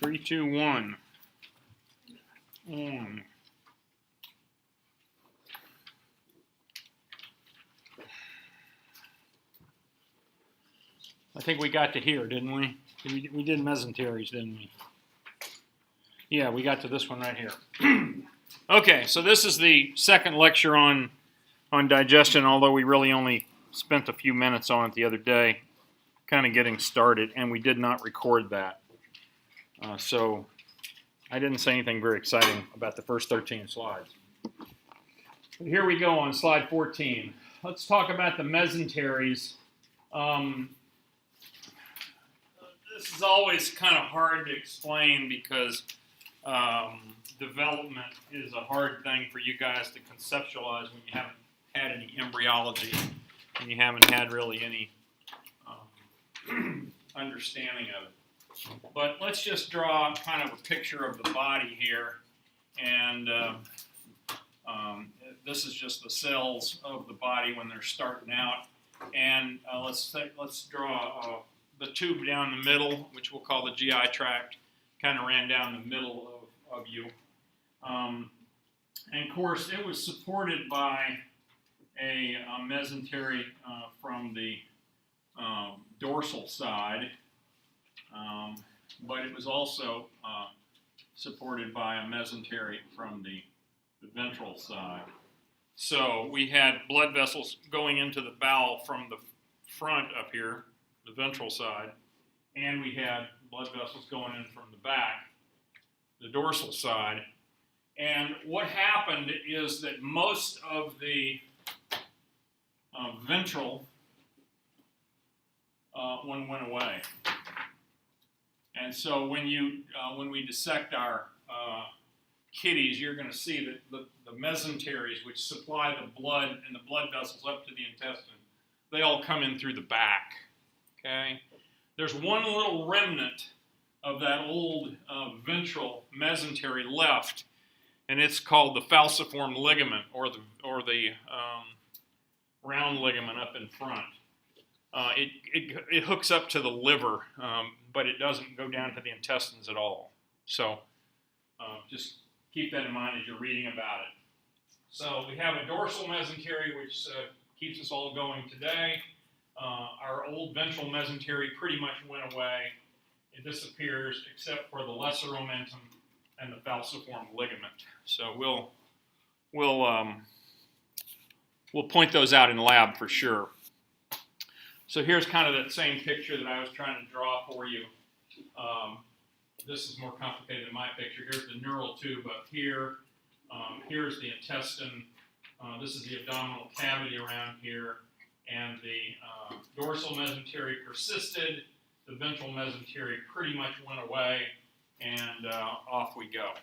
3, 2, 1. I think we got to here, didn't we? We did mesenteries, didn't we? Yeah, we got to this one right here. Okay, so this is the second lecture on digestion, although we really only spent a few minutes on it the other day, kind of getting started, and we did not record that. So I didn't say anything very exciting about the first 13 slides. But here we go on slide 14. Let's talk about the mesenteries. This is always kind of hard to explain because development is a hard thing for you guys to conceptualize when you haven't had any embryology and you haven't had really any understanding of it. But let's just draw kind of a picture of the body here, and this is just the cells of the body when they're starting out. And let's draw the tube down the middle, which we'll call the GI tract, kind of ran down the middle of you. And of course, it was supported by a mesentery from the dorsal side, but it was also supported by a mesentery from the ventral side. So we had blood vessels going into the bowel from the front up here, the ventral side, and we had blood vessels going in from the back, the dorsal side. And what happened is that most of the ventral one went away. And so when we dissect our kidneys, you're going to see that the mesenteries, which supply the blood and the blood vessels up to the intestine, they all come in through the back. Okay? There's one little remnant of that old ventral mesentery left, and it's called the falciform ligament, or the round ligament up in front. It hooks up to the liver, but it doesn't go down to the intestines at all. So just keep that in mind as you're reading about it. So we have a dorsal mesentery, which keeps us all going today. Our old ventral mesentery pretty much went away. It disappears except for the lesser omentum and the falciform ligament. So we'll point those out in lab for sure. So here's kind of that same picture that I was trying to draw for you. This is more complicated than my picture. Here's the neural tube up here. Here's the intestine. This is the abdominal cavity around here. And the dorsal mesentery persisted. The ventral mesentery pretty much went away. And off we go.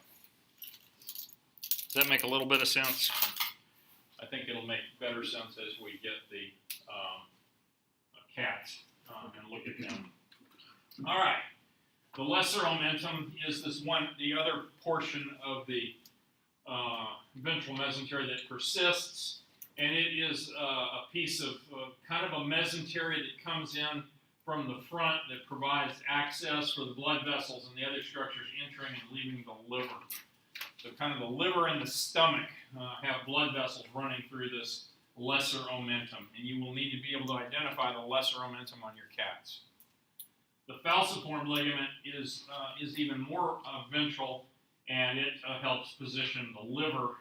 Does that make a little bit of sense? I think it'll make better sense as we get the cats and look at them. All right. The lesser omentum is the other portion of the ventral mesentery that persists, and it is a piece of kind of a mesentery that comes in from the front that provides access for the blood vessels and the other structures entering and leaving the liver. So kind of the liver and the stomach have blood vessels running through this lesser omentum, and you will need to be able to identify the lesser omentum on your cats. The falciform ligament is even more ventral, and it helps position the liver,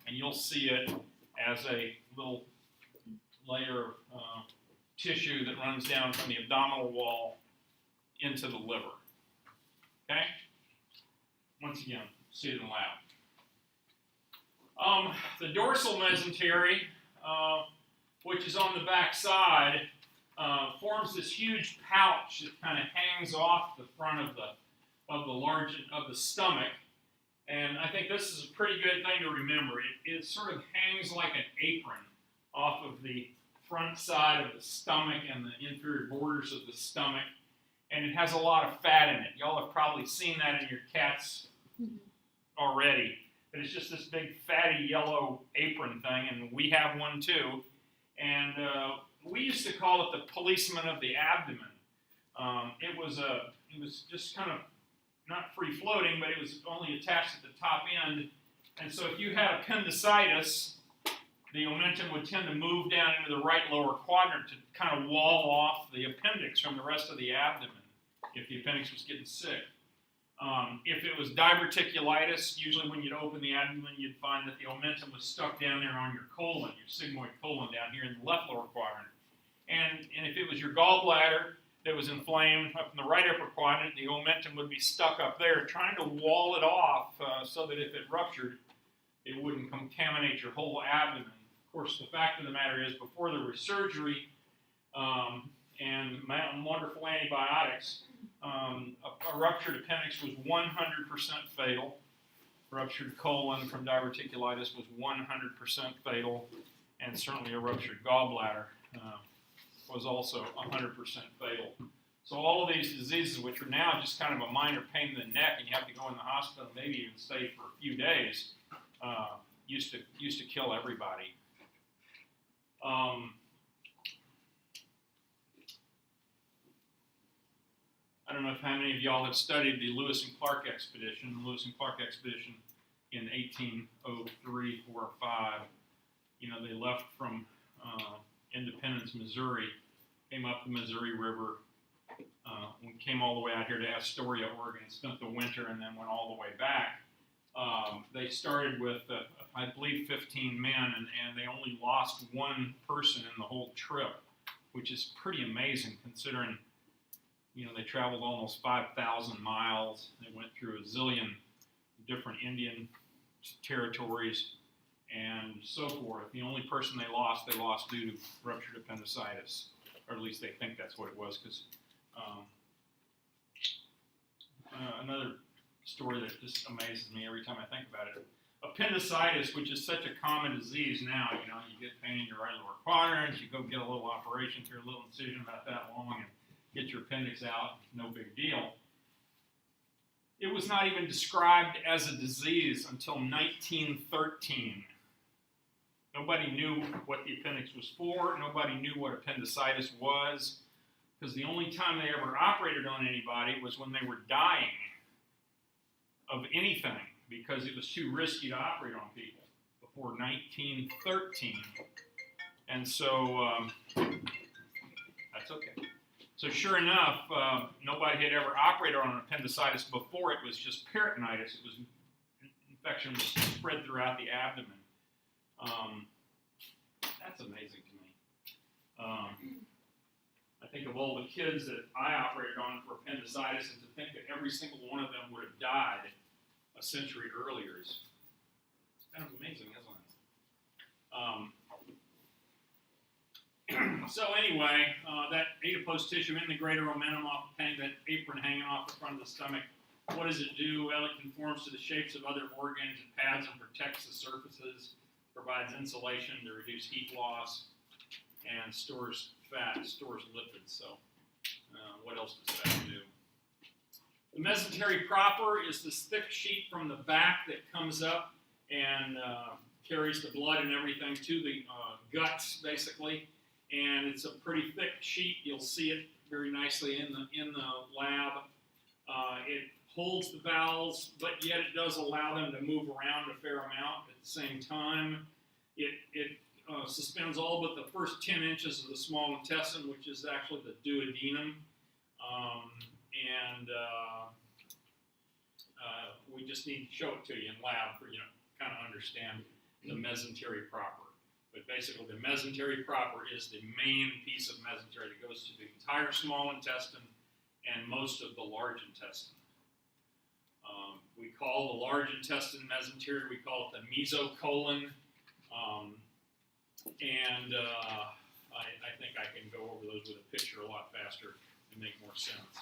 and you'll see it as a little layer of tissue that runs down from the abdominal wall into the liver. Okay? Once again, see it in the lab. The dorsal mesentery, which is on the back side, forms this huge pouch that kind of hangs off the front of the stomach, and I think this is a pretty good thing to remember. It sort of hangs like an apron off of the front side of the stomach and the inferior borders of the stomach, and it has a lot of fat in it. Y'all have probably seen that in your cats already. But it's just this big fatty yellow apron thing, and we have one too. And we used to call it the policeman of the abdomen. It was just kind of not free floating, but it was only attached at the top end. And so if you had appendicitis, the omentum would tend to move down into the right lower quadrant to kind of wall off the appendix from the rest of the abdomen if the appendix was getting sick. If it was diverticulitis, usually when you'd open the abdomen, you'd find that the omentum was stuck down there on your colon, your sigmoid colon down here in the left lower quadrant. And if it was your gallbladder that was inflamed up in the right upper quadrant, the omentum would be stuck up there, trying to wall it off so that if it ruptured, it wouldn't contaminate your whole abdomen. Of course, the fact of the matter is, before there was surgery and wonderful antibiotics, a ruptured appendix was 100% fatal. Ruptured colon from diverticulitis was 100% fatal, and certainly a ruptured gallbladder was also 100% fatal. So all of these diseases, which are now just kind of a minor pain in the neck, and you have to go in the hospital, maybe even stay for a few days, used to kill everybody. I don't know how many of y'all have studied the Lewis and Clark expedition. The Lewis and Clark expedition in 1803, 4, or 5. You know, they left from Independence, Missouri, came up the Missouri River, came all the way out here to Astoria, Oregon, spent the winter, and then went all the way back. They started with, I believe, 15 men, and they only lost one person in the whole trip, which is pretty amazing considering, you know, they traveled almost 5,000 miles. They went through a zillion different Indian territories and so forth. The only person they lost due to ruptured appendicitis, or at least they think that's what it was, because another story that just amazes me every time I think about it. Appendicitis, which is such a common disease now, you know, you get pain in your right lower quadrant, you go get a little operation through a little incision about that long and get your appendix out, no big deal. It was not even described as a disease until 1913. Nobody knew what the appendix was for. Nobody knew what appendicitis was, because the only time they ever operated on anybody was when they were dying of anything, because it was too risky to operate on people before 1913. And so, that's okay. So sure enough, nobody had ever operated on appendicitis before. It was just peritonitis. It was infection was spread throughout the abdomen. That's amazing to me. I think of all the kids that I operated on for appendicitis, and to think that every single one of them would have died a century earlier is kind of amazing, isn't it? So anyway, that adipose tissue in the greater omentum off the pain, that apron hanging off the front of the stomach, what does it do? Well, it conforms to the shapes of other organs. It pads and protects the surfaces, provides insulation to reduce heat loss, and stores fat, stores lipids. So what else does that do? The mesentery proper is this thick sheet from the back that comes up and carries the blood and everything to the guts, basically. And it's a pretty thick sheet. You'll see it very nicely in the lab. It holds the bowels, but yet it does allow them to move around a fair amount at the same time. It suspends all but the first 10 inches of the small intestine, which is actually the duodenum. We just need to show it to you in lab for you to kind of understand the mesentery proper. But basically, the mesentery proper is the main piece of mesentery that goes to the entire small intestine and most of the large intestine. We call the large intestine mesentery, we call it the mesocolon. I think I can go over those with a picture a lot faster and make more sense.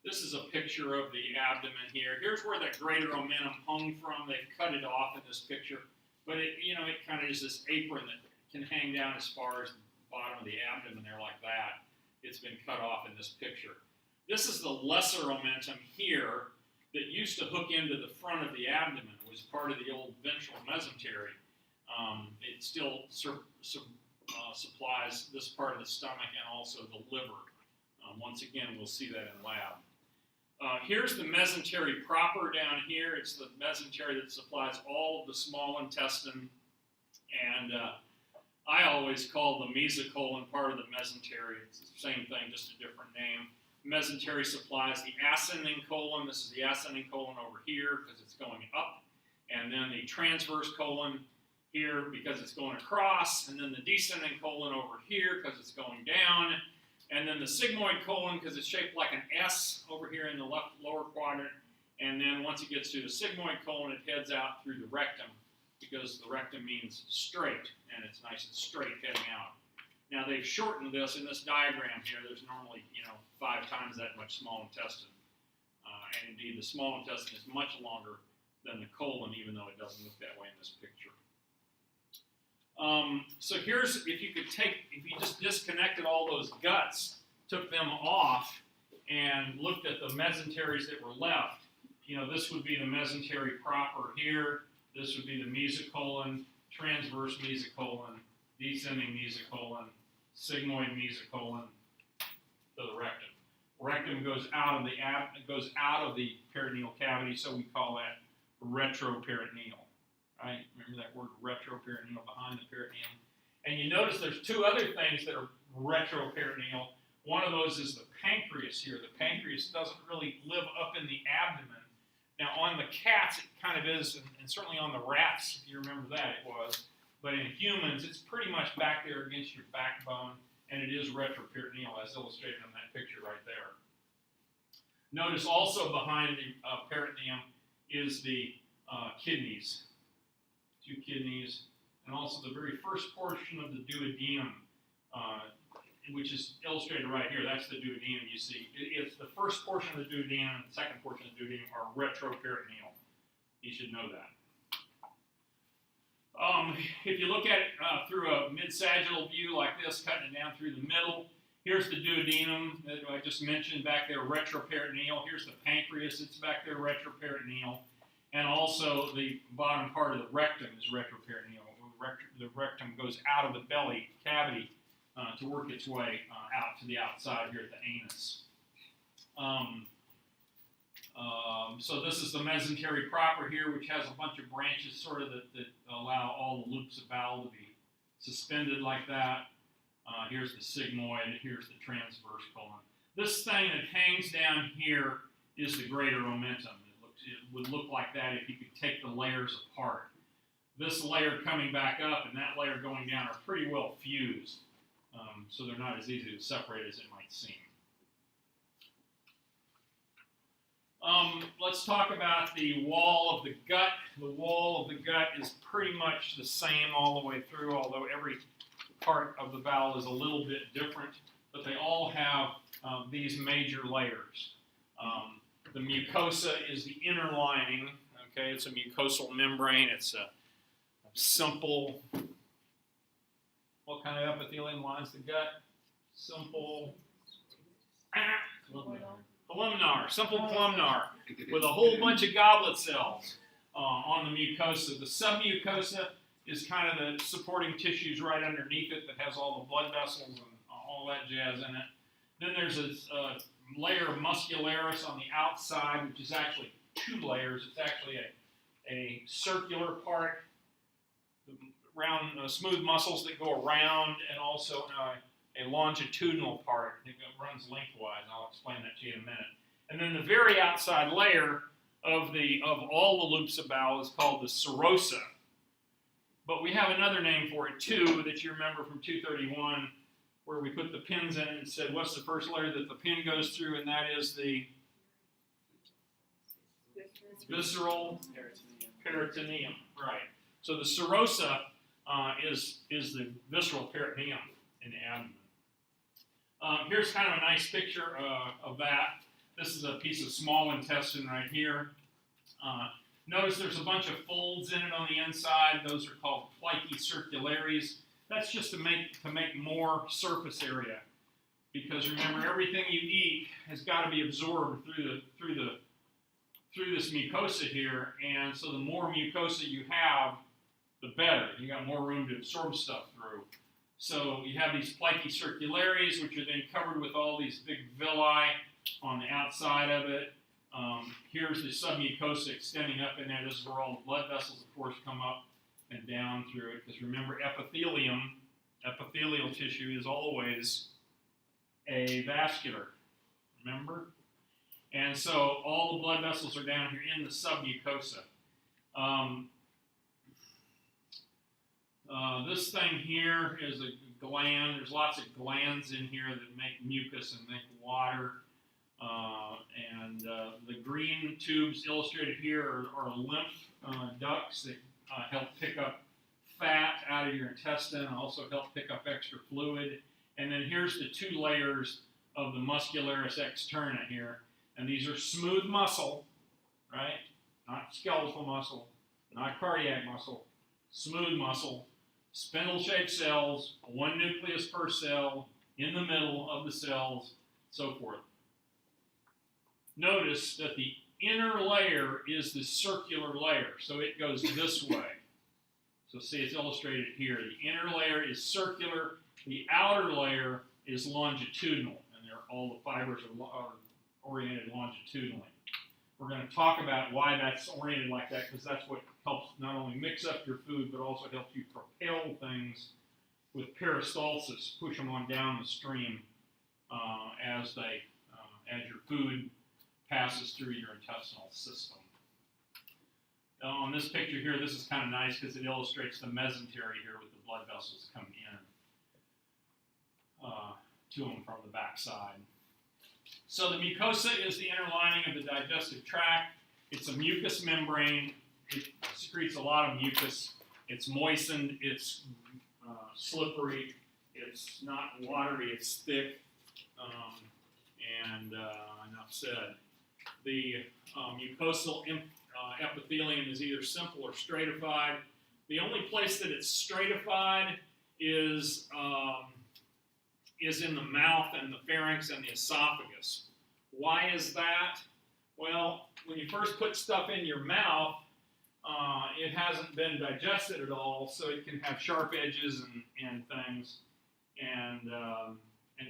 This is a picture of the abdomen here. Here's where that greater omentum hung from. They've cut it off in this picture, but it kind of is this apron that can hang down as far as the bottom of the abdomen there like that. It's been cut off in this picture. This is the lesser omentum here that used to hook into the front of the abdomen. It was part of the old ventral mesentery. It still supplies this part of the stomach and also the liver. Once again, we'll see that in lab. Here's the mesentery proper down here. It's the mesentery that supplies all of the small intestine, and I always call the mesocolon part of the mesentery. It's the same thing, just a different name. Mesentery supplies the ascending colon. This is the ascending colon over here because it's going up, and then the transverse colon here because it's going across, and then the descending colon over here because it's going down, and then the sigmoid colon because it's shaped like an S over here in the left lower quadrant, and then once it gets to the sigmoid colon, it heads out through the rectum because the rectum means straight, and it's nice and straight heading out. Now they've shortened this in this diagram here. There's normally, 5 times that much small intestine, and indeed the small intestine is much longer than the colon, even though it doesn't look that way in this picture. So here's, if you just disconnected all those guts, took them off, and looked at the mesenteries that were left, this would be the mesentery proper here, this would be the mesocolon, transverse mesocolon, descending mesocolon, sigmoid mesocolon, to the rectum. Rectum goes out of the peritoneal cavity, so we call that retroperitoneal. Right? Remember that word retroperitoneal, behind the peritoneum. And you notice there's 2 other things that are retroperitoneal. One of those is the pancreas here. The pancreas doesn't really live up in the abdomen. Now on the cats it kind of is, and certainly on the rats, if you remember that, it was. But in humans, it's pretty much back there against your backbone, and it is retroperitoneal, as illustrated in that picture right there. Notice also behind the peritoneum is the kidneys. 2 kidneys, and also the very first portion of the duodenum, which is illustrated right here. That's the duodenum you see. It's the first portion of the duodenum and the second portion of the duodenum are retroperitoneal. You should know that. If you look at it through a mid-sagittal view like this, cutting it down through the middle, here's the duodenum that I just mentioned back there, retroperitoneal. Here's the pancreas, it's back there, retroperitoneal. And also the bottom part of the rectum is retroperitoneal. The rectum goes out of the belly cavity to work its way out to the outside here at the anus. So this is the mesentery proper here, which has a bunch of branches sort of that allow all the loops of bowel to be suspended like that. Here's the sigmoid, here's the transverse colon. This thing that hangs down here is the greater omentum. It would look like that if you could take the layers apart. This layer coming back up and that layer going down are pretty well fused, so they're not as easy to separate as it might seem. Let's talk about the wall of the gut. The wall of the gut is pretty much the same all the way through, although every part of the bowel is a little bit different, but they all have these major layers. The mucosa is the inner lining, okay? It's a mucosal membrane. It's a simple, what kind of epithelium lines the gut? Simple, columnar, simple columnar, with a whole bunch of goblet cells on the mucosa. The submucosa is kind of the supporting tissues right underneath it that has all the blood vessels and all that jazz in it. Then there's a layer of muscularis on the outside, which is actually 2 layers. It's actually a circular part, round, smooth muscles that go around, and also a longitudinal part that runs lengthwise. I'll explain that to you in a minute. And then the very outside layer of all the loops of bowel is called the serosa. But we have another name for it too that you remember from 231, where we put the pins in it and said, what's the first layer that the pin goes through? And that is the visceral peritoneum. Right. So the serosa is the visceral peritoneum in the abdomen. Here's kind of a nice picture of that. This is a piece of small intestine right here. Notice there's a bunch of folds in it on the inside. Those are called plicae circulares. That's just to make more surface area, because remember, everything you eat has got to be absorbed through this mucosa here, and so the more mucosa you have, the better. You got more room to absorb stuff through. So you have these plicae circulares, which are then covered with all these big villi on the outside of it. Here's the submucosa extending up in there. This is where all the blood vessels, of course, come up and down through it. Because remember, epithelial tissue is always avascular. Remember? And so all the blood vessels are down here in the submucosa. This thing here is a gland. There's lots of glands in here that make mucus and make water. The green tubes illustrated here are lymph ducts that help pick up fat out of your intestine, also help pick up extra fluid. And then here's the two layers of the muscularis externa here. And these are smooth muscle, right? Not skeletal muscle, not cardiac muscle, smooth muscle, spindle-shaped cells, one nucleus per cell, in the middle of the cells, so forth. Notice that the inner layer is the circular layer, so it goes this way. So see, it's illustrated here. The inner layer is circular, the outer layer is longitudinal, and all the fibers are oriented longitudinally. We're going to talk about why that's oriented like that, because that's what helps not only mix up your food, but also helps you propel things with peristalsis, push them on down the stream as your food passes through your intestinal system. On this picture here, this is kind of nice because it illustrates the mesentery here with the blood vessels coming in to them from the backside. So the mucosa is the inner lining of the digestive tract. It's a mucous membrane. It secretes a lot of mucus. It's moistened. It's slippery. It's not watery. It's thick. Enough said. The mucosal epithelium is either simple or stratified. The only place that it's stratified is in the mouth and the pharynx and the esophagus. Why is that? Well, when you first put stuff in your mouth, it hasn't been digested at all, so it can have sharp edges and things, and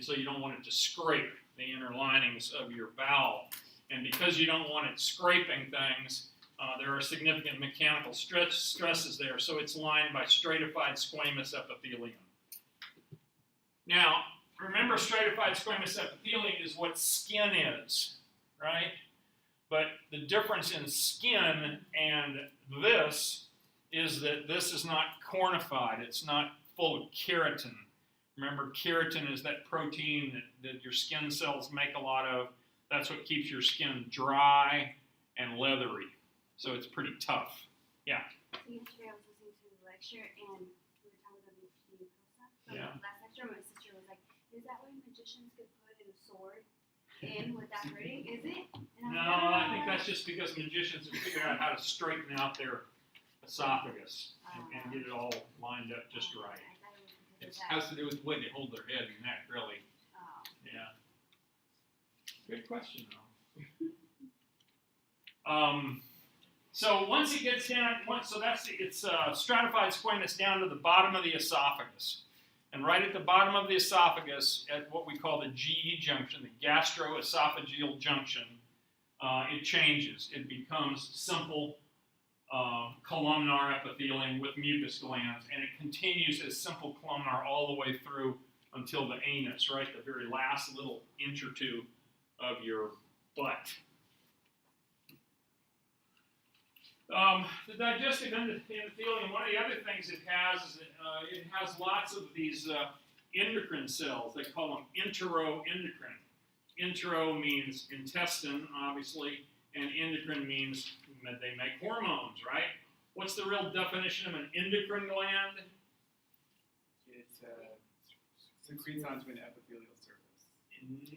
so you don't want it to scrape the inner linings of your bowel. And because you don't want it scraping things, there are significant mechanical stresses there, so it's lined by stratified squamous epithelium. Now, remember, stratified squamous epithelium is what skin is, right? But the difference in skin and this is that this is not cornified. It's not full of keratin. Remember, keratin is that protein that your skin cells make a lot of. That's what keeps your skin dry and leathery. So it's pretty tough. Yeah? So yesterday I was listening to the lecture and we were talking about the mucosa. So Yeah. last lecture my sister was like, is that why magicians could put a sword in without hurting? Is it? And No, I think that's just because magicians have figured out how to straighten out their esophagus and get it all lined up just right. I thought it was because It of that. has to do with the way they hold their head and neck, really. Yeah. Good question, though. So once it gets down, it's stratified squamous down to the bottom of the esophagus. And right at the bottom of the esophagus, at what we call the GE junction, the gastroesophageal junction, it changes. It becomes simple columnar epithelium with mucus glands, and it continues as simple columnar all the way through until the anus, right, the very last little inch or two of your butt. The digestive endothelium, one of the other things it has is that it has lots of these endocrine cells. They call them enteroendocrine. Entero means intestine, obviously, and endocrine means that they make hormones, right? What's the real definition of an endocrine gland? It secretes onto an epithelial surface.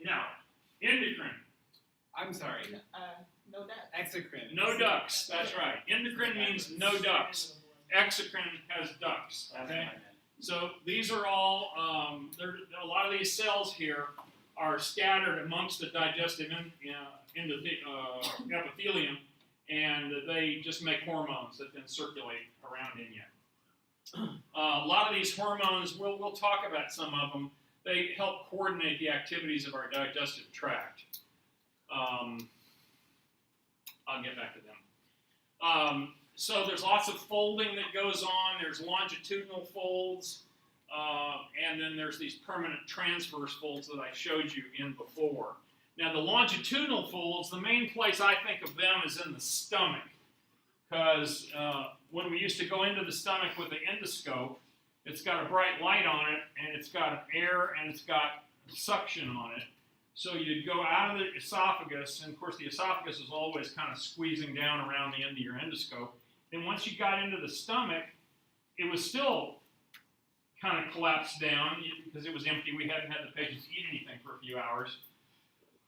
No. Endocrine. I'm sorry. No ducts. Exocrine. No ducts. That's right. Endocrine means no ducts. Exocrine has ducts. That's Okay. what I meant. So these are all. A lot of these cells here are scattered amongst the digestive epithelium, and they just make hormones that then circulate around in you. A lot of these hormones, we'll talk about some of them. They help coordinate the activities of our digestive tract. I'll get back to them. So there's lots of folding that goes on. There's longitudinal folds, and then there's these permanent transverse folds that I showed you in before. Now the longitudinal folds, the main place I think of them is in the stomach, because when we used to go into the stomach with the endoscope, it's got a bright light on it, and it's got air, and it's got suction on it. So you'd go out of the esophagus, and of course the esophagus is always kind of squeezing down around the end of your endoscope. And once you got into the stomach, it was still kind of collapsed down because it was empty. We hadn't had the patients eat anything for a few hours.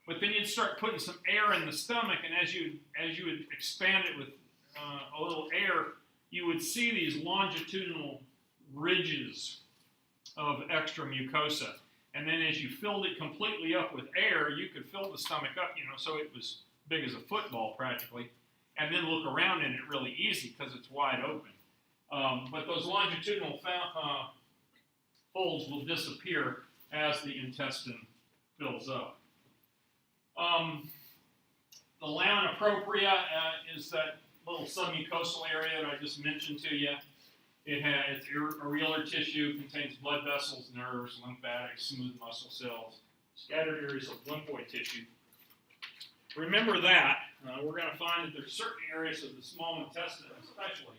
But then you'd start putting some air in the stomach, and as you would expand it with a little air, you would see these longitudinal ridges of extra mucosa. And then as you filled it completely up with air, you could fill the stomach up, so it was big as a football practically, and then look around in it really easy because it's wide open. But those longitudinal folds will disappear as the intestine fills up. The lamina propria is that little submucosal area that I just mentioned to you. It has areolar tissue, contains blood vessels, nerves, lymphatics, smooth muscle cells, scattered areas of lymphoid tissue. Remember that. We're going to find that there's certain areas of the small intestine especially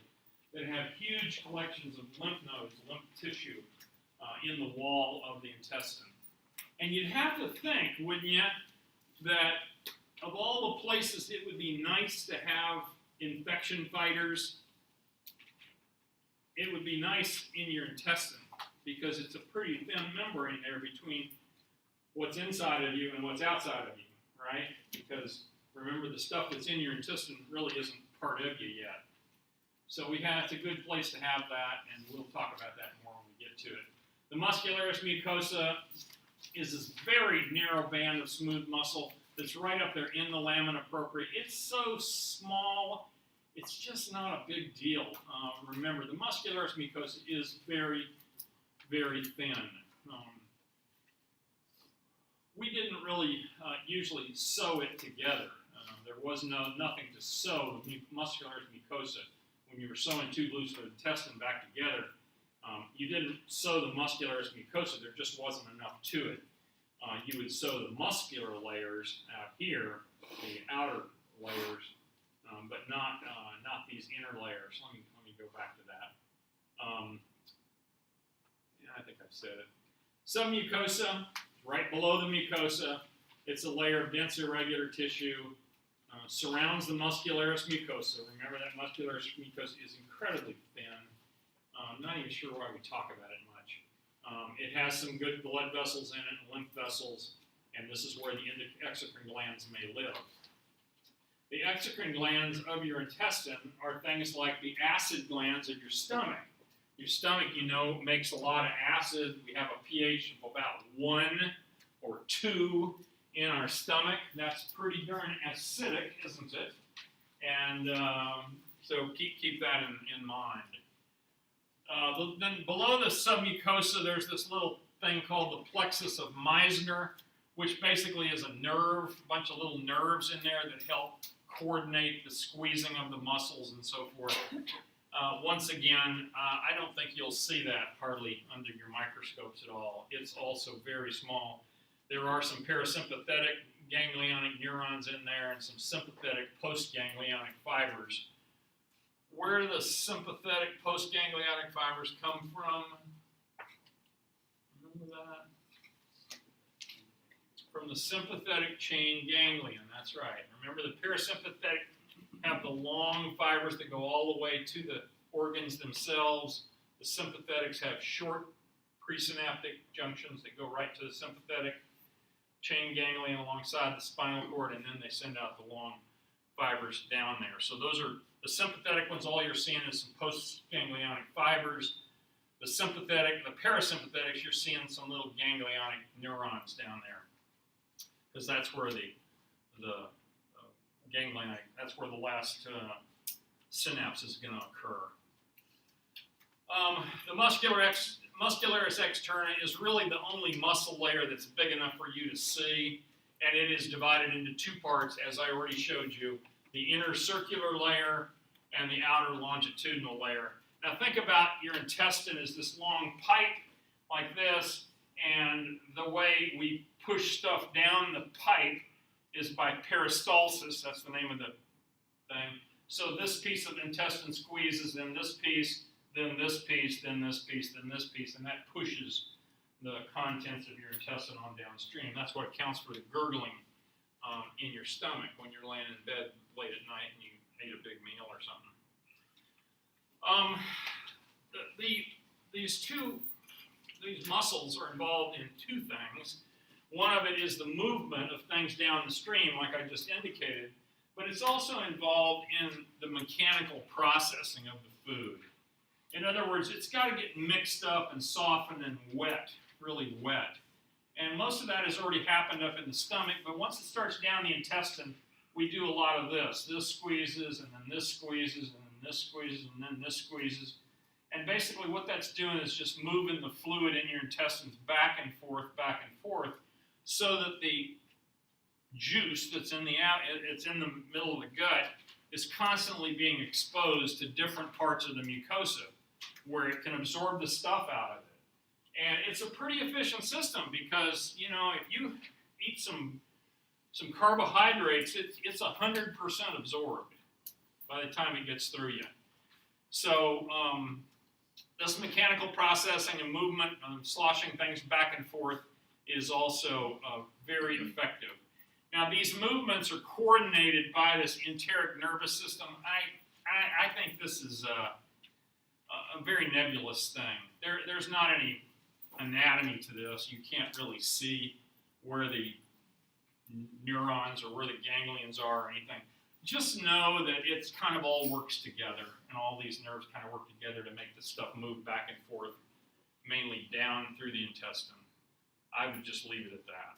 that have huge collections of lymph nodes, lymph tissue in the wall of the intestine. And you'd have to think, wouldn't you, that of all the places it would be nice to have infection fighters, it would be nice in your intestine because it's a pretty thin membrane there between what's inside of you and what's outside of you, right? Because remember, the stuff that's in your intestine really isn't part of you yet. So it's a good place to have that, and we'll talk about that more when we get to it. The muscularis mucosa is this very narrow band of smooth muscle that's right up there in the lamina propria. It's so small, it's just not a big deal. Remember, the muscularis mucosa is very, very thin. We didn't really usually sew it together. There was nothing to sew the muscularis mucosa. When you were sewing two loops of intestine back together, you didn't sew the muscularis mucosa. There just wasn't enough to it. You would sew the muscular layers out here, the outer layers, but not these inner layers. Let me go back to that. Yeah, I think I've said it. Submucosa, right below the mucosa. It's a layer of dense irregular tissue. Surrounds the muscularis mucosa. Remember that muscularis mucosa is incredibly thin. I'm not even sure why we talk about it much. It has some good blood vessels in it, lymph vessels, and this is where the exocrine glands may live. The exocrine glands of your intestine are things like the acid glands of your stomach. Your stomach, makes a lot of acid. We have a pH of about 1 or 2 in our stomach. That's pretty darn acidic, isn't it? And so keep that in mind. Then below the submucosa, there's this little thing called the plexus of Meissner, which basically is a nerve, a bunch of little nerves in there that help coordinate the squeezing of the muscles and so forth. Once again, I don't think you'll see that hardly under your microscopes at all. It's also very small. There are some parasympathetic ganglionic neurons in there and some sympathetic postganglionic fibers. Where do the sympathetic postganglionic fibers come from? Remember that? From the sympathetic chain ganglion, that's right. Remember, the parasympathetic have the long fibers that go all the way to the organs themselves. The sympathetics have short presynaptic junctions that go right to the sympathetic chain ganglion alongside the spinal cord, and then they send out the long fibers down there. So those are the sympathetic ones. All you're seeing is some postganglionic fibers. The sympathetic, the parasympathetics, you're seeing some little ganglionic neurons down there, because that's where the ganglionic, that's where the last synapse is going to occur. The muscularis externa is really the only muscle layer that's big enough for you to see, and it is divided into two parts, as I already showed you, the inner circular layer and the outer longitudinal layer. Now think about your intestine as this long pipe like this, and the way we push stuff down the pipe is by peristalsis. That's the name of the thing. So this piece of intestine squeezes, then this piece, then this piece, then this piece, then this piece, and that pushes the contents of your intestine on downstream. That's what accounts for the gurgling in your stomach when you're laying in bed late at night and you ate a big meal or something. These muscles are involved in two things. One of it is the movement of things down the stream, like I just indicated, but it's also involved in the mechanical processing of the food. In other words, it's got to get mixed up and softened and wet, really wet. And most of that has already happened up in the stomach, but once it starts down the intestine, we do a lot of this. This squeezes, and then this squeezes, and then this squeezes, and then this squeezes. And basically what that's doing is just moving the fluid in your intestines back and forth, so that the juice that's in it's in the middle of the gut is constantly being exposed to different parts of the mucosa where it can absorb the stuff out of it. And it's a pretty efficient system because, you know, if you eat some carbohydrates, it's 100% absorbed by the time it gets through you. So this mechanical processing and movement, sloshing things back and forth is also very effective. Now these movements are coordinated by this enteric nervous system. I think this is a very nebulous thing. There's not any anatomy to this. You can't really see where the neurons or where the ganglions are or anything. Just know that it's kind of all works together, and all these nerves kind of work together to make the stuff move back and forth, mainly down through the intestine. I would just leave it at that.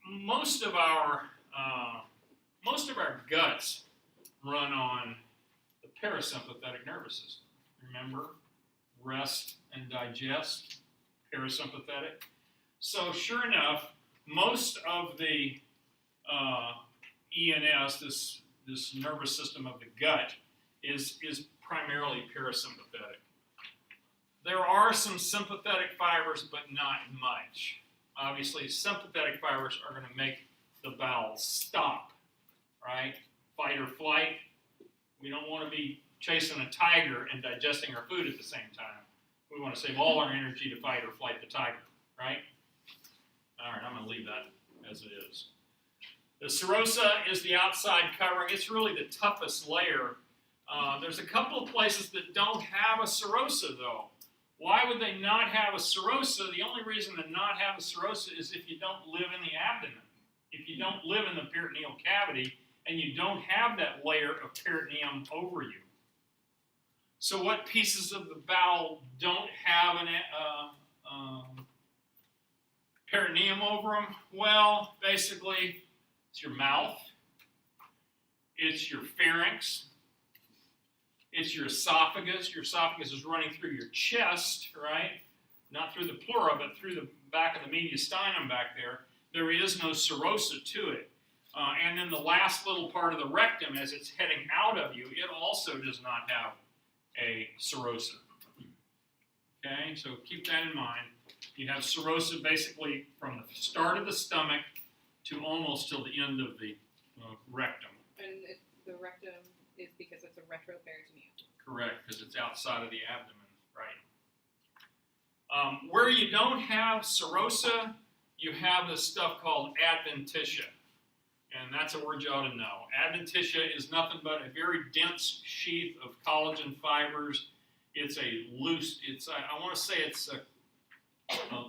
Most of our guts run on the parasympathetic nervous system. Remember, rest and digest, parasympathetic. So sure enough, most of the ENS, this nervous system of the gut, is primarily parasympathetic. There are some sympathetic fibers, but not much. Obviously, sympathetic fibers are going to make the bowels stop, right? Fight or flight. We don't want to be chasing a tiger and digesting our food at the same time. We want to save all our energy to fight or flight the tiger, right? All right, I'm going to leave that as it is. The serosa is the outside covering. It's really the toughest layer. There's a couple of places that don't have a serosa, though. Why would they not have a serosa? The only reason to not have a serosa is if you don't live in the abdomen. If you don't live in the peritoneal cavity and you don't have that layer of peritoneum over you. So what pieces of the bowel don't have an peritoneum over them? Well, basically, it's your mouth, it's your pharynx, it's your esophagus. Your esophagus is running through your chest, right? Not through the pleura, but through the back of the mediastinum back there. There is no serosa to it. And then the last little part of the rectum, as it's heading out of you, it also does not have a serosa. Okay, so keep that in mind. You have serosa basically from the start of the stomach to almost till the end of the rectum. And the rectum is because it's a retroperitoneum. Correct, because it's outside of the abdomen, right. Where you don't have serosa, you have this stuff called adventitia. And that's a word you ought to know. Adventitia is nothing but a very dense sheath of collagen fibers. It's a loose, I want to say it's a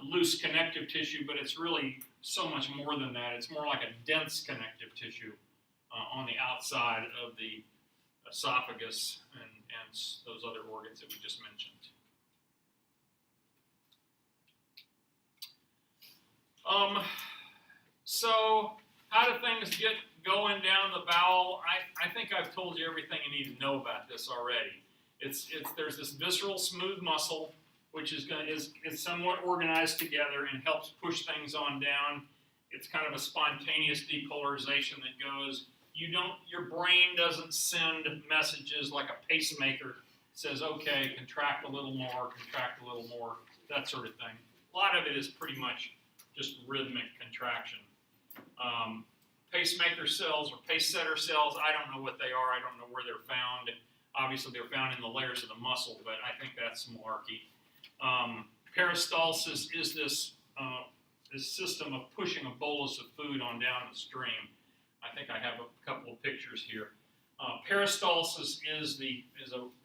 loose connective tissue, but it's really so much more than that. It's more like a dense connective tissue on the outside of the esophagus and those other organs that we just mentioned. So how do things going down the bowel, I think I've told you everything you need to know about this already. There's this visceral smooth muscle, which is somewhat organized together and helps push things on down. It's kind of a spontaneous depolarization that goes. Your brain doesn't send messages like a pacemaker. Says, okay, contract a little more, that sort of thing. A lot of it is pretty much just rhythmic contraction. Pacemaker cells or pace setter cells, I don't know what they are. I don't know where they're found. Obviously, they're found in the layers of the muscle, but I think that's malarkey. Peristalsis is this system of pushing a bolus of food on down the stream. I think I have a couple of pictures here. Peristalsis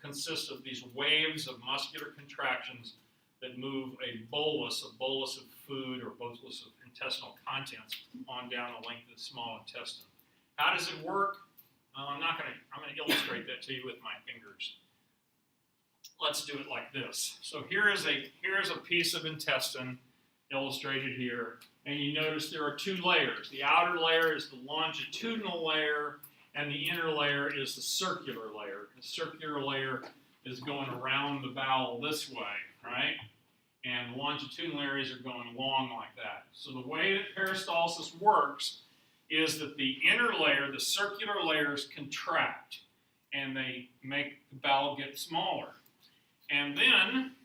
consists of these waves of muscular contractions that move a bolus of food or bolus of intestinal contents on down the length of the small intestine. How does it work? I'm going to illustrate that to you with my fingers. Let's do it like this. So here is a piece of intestine illustrated here, and you notice there are two layers. The outer layer is the longitudinal layer, and the inner layer is the circular layer. The circular layer is going around the bowel this way, right? And longitudinal areas are going long like that. So the way that peristalsis works is that the inner layer, the circular layers, contract, and they make the bowel get smaller. And then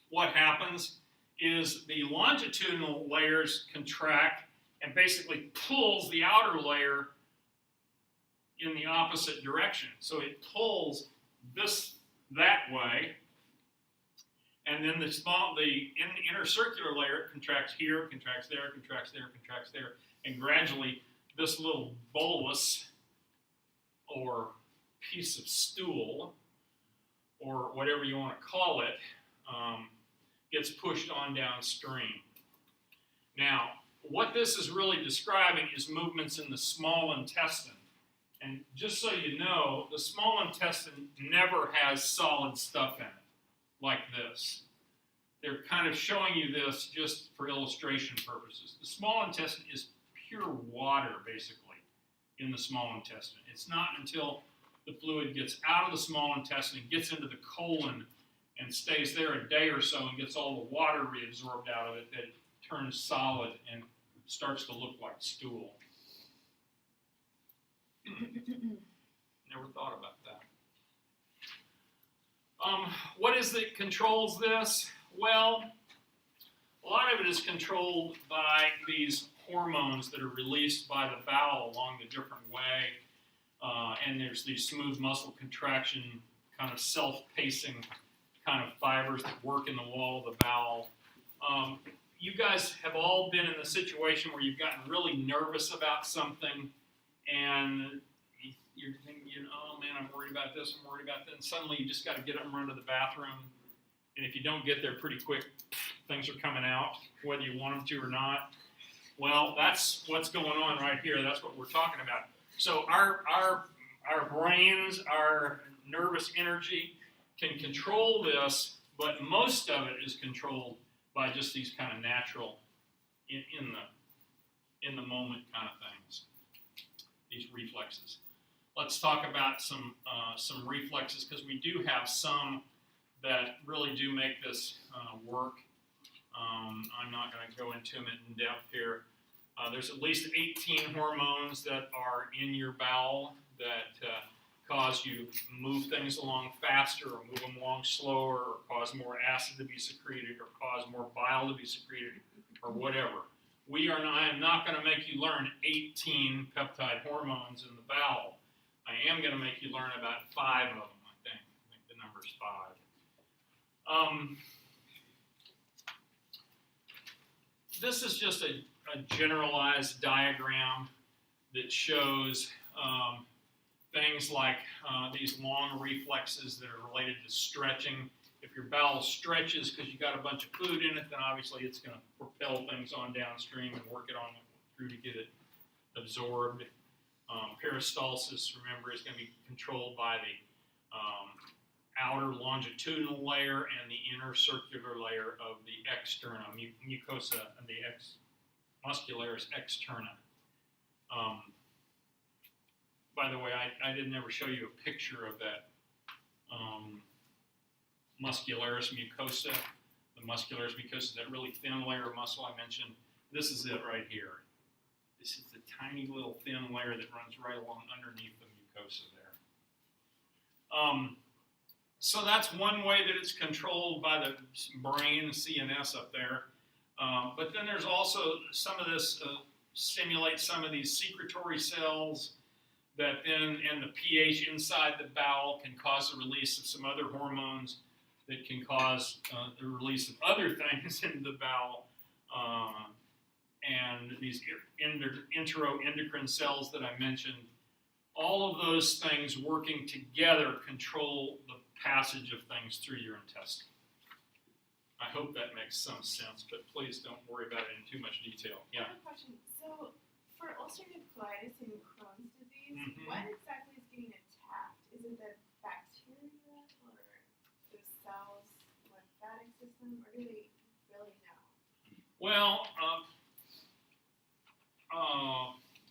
what happens is the longitudinal layers contract and basically pulls the outer layer in the opposite direction. So it pulls that way, and then the inner circular layer contracts here, contracts there, contracts there, contracts there, and gradually this little bolus or piece of stool or whatever you want to call it gets pushed on downstream. Now, what this is really describing is movements in the small intestine. And just so you know, the small intestine never has solid stuff in it, like this. They're kind of showing you this just for illustration purposes. The small intestine is pure water, basically, in the small intestine. It's not until the fluid gets out of the small intestine, gets into the colon, and stays there a day or so and gets all the water reabsorbed out of it that it turns solid and starts to look like stool. Never thought about that. What is it that controls this? Well, a lot of it is controlled by these hormones that are released by the bowel along the different way. And there's these smooth muscle contraction, kind of self-pacing kind of fibers that work in the wall of the bowel. You guys have all been in the situation where you've gotten really nervous about something, and you're thinking, oh man, I'm worried about this, I'm worried about that, and suddenly you just got to get up and run to the bathroom, and if you don't get there pretty quick, things are coming out, whether you want them to or not. Well, that's what's going on right here. That's what we're talking about. So our brains, our nervous energy can control this, but most of it is controlled by just these kind of natural, in the moment kind of things, these reflexes. Let's talk about some reflexes, because we do have some that really do make this work. I'm not going to go into them in depth here. There's at least 18 hormones that are in your bowel that cause you to move things along faster or move them along slower or cause more acid to be secreted or cause more bile to be secreted or whatever. I am not going to make you learn 18 peptide hormones in the bowel. I am going to make you learn about 5 of them, I think. I think the number's 5. This is just a generalized diagram that shows things like these long reflexes that are related to stretching. If your bowel stretches because you got a bunch of food in it, then obviously it's going to propel things on downstream and work it on through to get it absorbed. Peristalsis, remember, is going to be controlled by the outer longitudinal layer and the inner circular layer of the externa, mucosa, and the muscularis externa. by the way, I didn't ever show you a picture of that muscularis mucosa. The muscularis mucosa, that really thin layer of muscle I mentioned. This is it right here. This is the tiny little thin layer that runs right along underneath the mucosa there. So that's one way that it's controlled by the brain, CNS up there. But then there's also some of this stimulates some of these secretory cells that then, and the pH inside the bowel can cause the release of some other hormones that can cause the release of other things in the bowel. And these enteroendocrine cells that I mentioned, all of those things working together control the passage of things through your intestine. I hope that makes some sense, but please don't worry about it in too much detail. I Yeah. have a question. So, for ulcerative colitis and Crohn's disease, Mhm. what exactly is getting attacked? Is it the bacteria or the cells, lymphatic system, or do they really know? Well,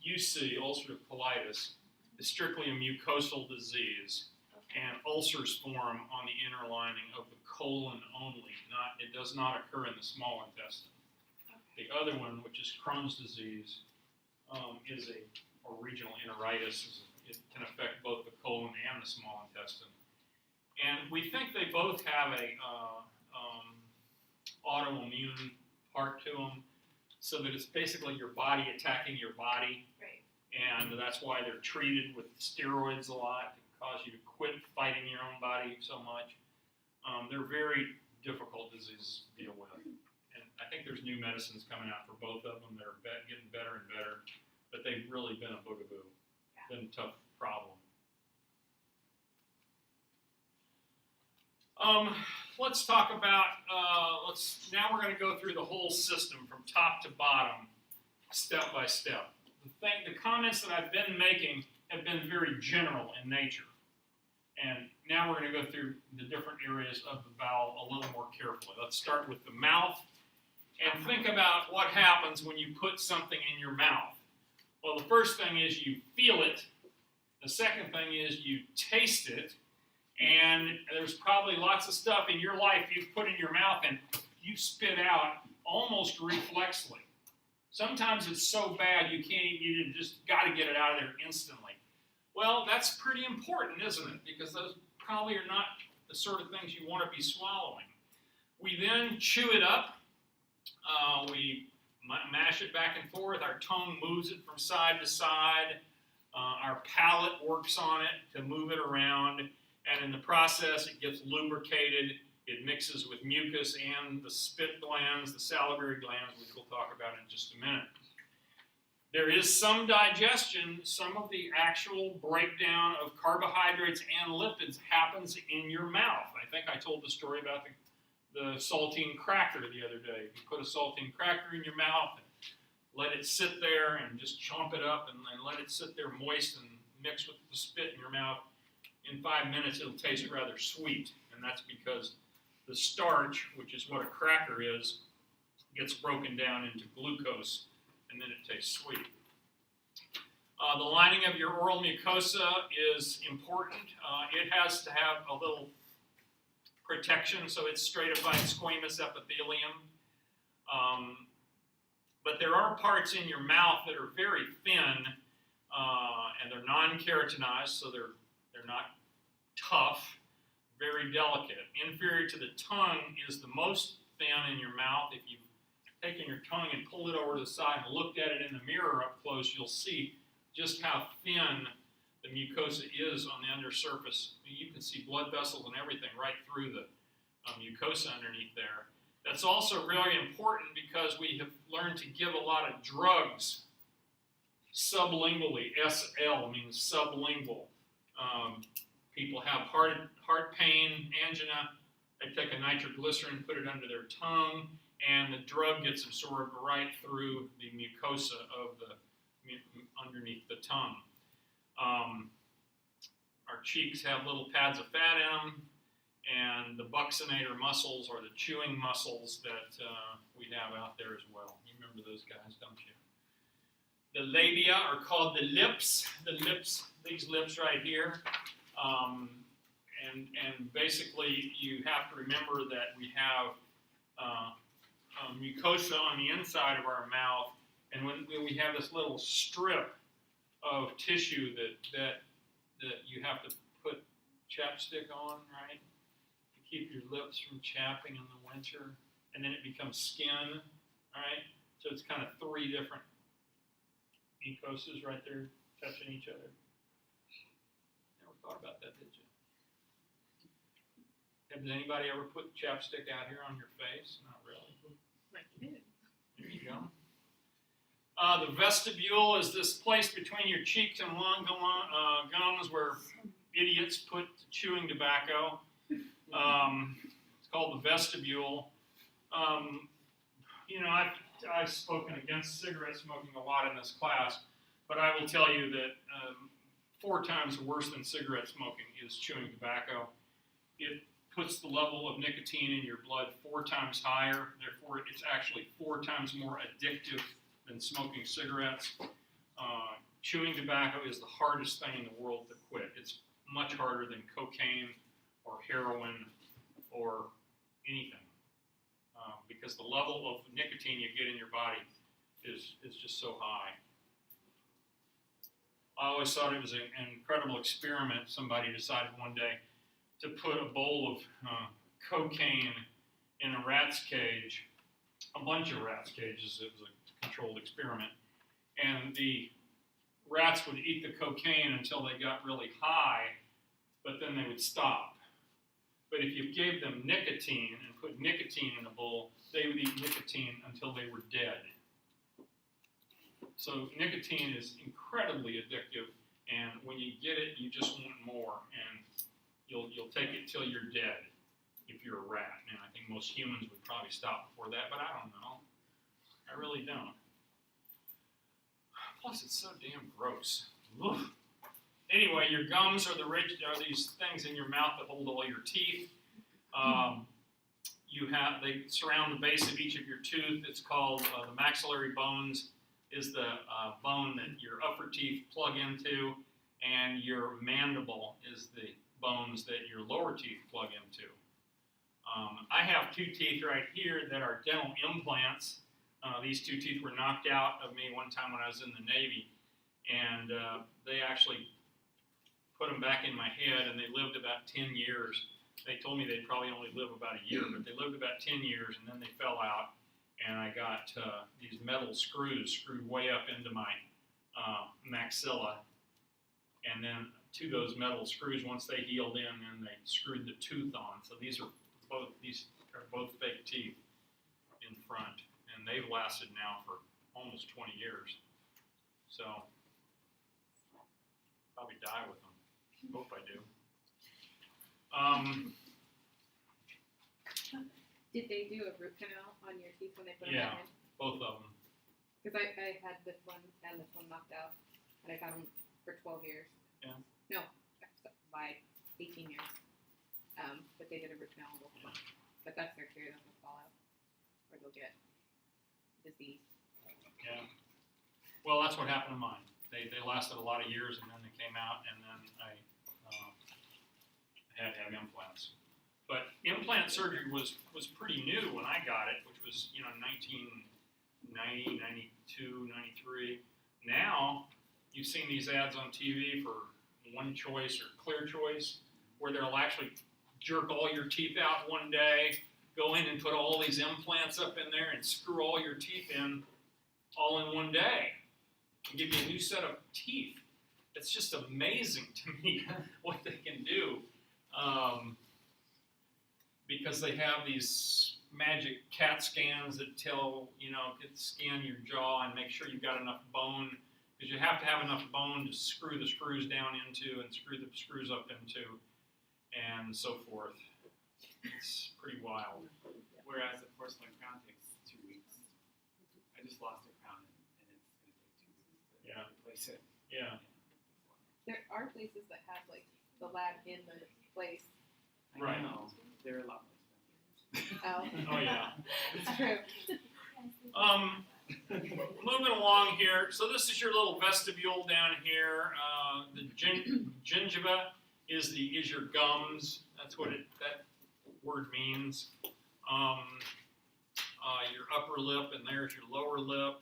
UC, ulcerative colitis, is strictly a mucosal disease, and ulcers form on the inner lining of the colon only. It does not occur in the small intestine. The other one, which is Crohn's disease, is or regional enteritis. It can affect both the colon and the small intestine. And we think they both have a autoimmune part to them, so that it's basically your body attacking your body, Right. and that's why they're treated with steroids a lot to cause you to quit fighting your own body so much. They're very difficult diseases to deal with. And I think there's new medicines coming out for both of them that are getting better and better, but they've really been a boogaboo, been a tough problem. Let's talk about, now we're going to go through the whole system from top to bottom, step by step. The comments that I've been making have been very general in nature. And now we're going to go through the different areas of the bowel a little more carefully. Let's start with the mouth and think about what happens when you put something in your mouth. Well, the first thing is you feel it. The second thing is you taste it. And there's probably lots of stuff in your life you've put in your mouth and you spit out almost reflexly. Sometimes it's so bad you just got to get it out of there instantly. Well, that's pretty important, isn't it? Because those probably are not the sort of things you want to be swallowing. We then chew it up. We mash it back and forth. Our tongue moves it from side to side. Our palate works on it to move it around. And in the process, it gets lubricated. It mixes with mucus and the spit glands, the salivary glands, which we'll talk about in just a minute. There is some digestion. Some of the actual breakdown of carbohydrates and lipids happens in your mouth. I think I told the story about the saltine cracker the other day. You put a saltine cracker in your mouth, and let it sit there and just chomp it up and let it sit there moist and mix with the spit in your mouth. In 5 minutes, it'll taste rather sweet, and that's because the starch, which is what a cracker is, gets broken down into glucose, and then it tastes sweet. The lining of your oral mucosa is important. It has to have a little protection, so it's stratified squamous epithelium. But there are parts in your mouth that are very thin, and they're non-keratinized, so they're not tough, very delicate. Inferior to the tongue is the most thin in your mouth. If you've taken your tongue and pulled it over to the side and looked at it in the mirror up close, you'll see just how thin the mucosa is on the undersurface. You can see blood vessels and everything right through the mucosa underneath there. That's also really important because we have learned to give a lot of drugs sublingually. SL means sublingual. People have heart pain, angina. They take a nitroglycerin, put it under their tongue, and the drug gets absorbed right through the mucosa of the underneath the tongue. Our cheeks have little pads of fat in them, and the buccinator muscles are the chewing muscles that we have out there as well. You remember those guys, don't you? The labia are called the lips. The lips, these lips right here. And basically, you have to remember that we have mucosa on the inside of our mouth, and when we have this little strip of tissue that you have to put chapstick on, right, to keep your lips from chapping in the winter, and then it becomes skin, right? So it's kind of three different mucosas right there touching each other. Never thought about that, did you? Has anybody ever put chapstick out here on your face? Not really. My kids. There you go. The vestibule is this place between your cheeks and gums where idiots put chewing tobacco. It's called the vestibule. You know, I've spoken against cigarette smoking a lot in this class, but I will tell you that 4 times worse than cigarette smoking is chewing tobacco. It puts the level of nicotine in your blood 4 times higher. Therefore, it's actually 4 times more addictive than smoking cigarettes. Chewing tobacco is the hardest thing in the world to quit. It's much harder than cocaine or heroin or anything. Because the level of nicotine you get in your body is just so high. I always thought it was an incredible experiment. Somebody decided one day to put a bowl of cocaine in a rat's cage, a bunch of rats' cages. It was a controlled experiment. And the rats would eat the cocaine until they got really high, but then they would stop. But if you gave them nicotine and put nicotine in a bowl, they would eat nicotine until they were dead. So nicotine is incredibly addictive, and when you get it, you just want more, and you'll take it till you're dead if you're a rat. And I think most humans would probably stop before that, but I don't know. I really don't. Plus, it's so damn gross. Ugh. Anyway, your gums are these things in your mouth that hold all your teeth. They surround the base of each of your tooth. It's called the maxillary bones is the bone that your upper teeth plug into, and your mandible is the bones that your lower teeth plug into. I have 2 teeth right here that are dental implants. These 2 teeth were knocked out of me one time when I was in the Navy, and they actually put them back in my head, and they lived about 10 years. They told me they'd probably only live about a year, but they lived about 10 years, and then they fell out, and I got these metal screws screwed way up into my maxilla, and then to those metal screws, once they healed in, then they screwed the tooth on. So these are both fake teeth in front, and they've lasted now for almost 20 years. So probably die with them. Hope I do. Did they do a root canal on your teeth when they put them Yeah. back in? Both of them. Because I had this one and this one knocked out, and I've had them for 12 years. Yeah. No, by 18 years. But they did a root canal on both of them. But that's their fear, that they'll fall out, or they'll get disease. Yeah. Well, that's what happened to mine. They lasted a lot of years, and then they came out, and then I had to have implants. But implant surgery was pretty new when I got it, which was 1990, 92, 93. Now, you've seen these ads on TV for One Choice or Clear Choice, where they'll actually jerk all your teeth out one day, go in and put all these implants up in there and screw all your teeth in all in one day and give you a new set of teeth. It's just amazing to me what they can do. Because they have these magic CAT scans that tell, scan your jaw and make sure you've got enough bone, because you have to have enough bone to screw the screws down into and screw the screws up into, and so forth. It's pretty wild. Whereas a porcelain crown takes 2 weeks. I just lost a crown, and it's going to take 2 weeks to replace it. Yeah. There are places that have like the lab in the place. Right. I know. They're a lot more expensive. Oh, Oh yeah. it's true. moving along here. So this is your little vestibule down here. The gingiva is your gums. That's what that word means. Your upper lip, and there's your lower lip.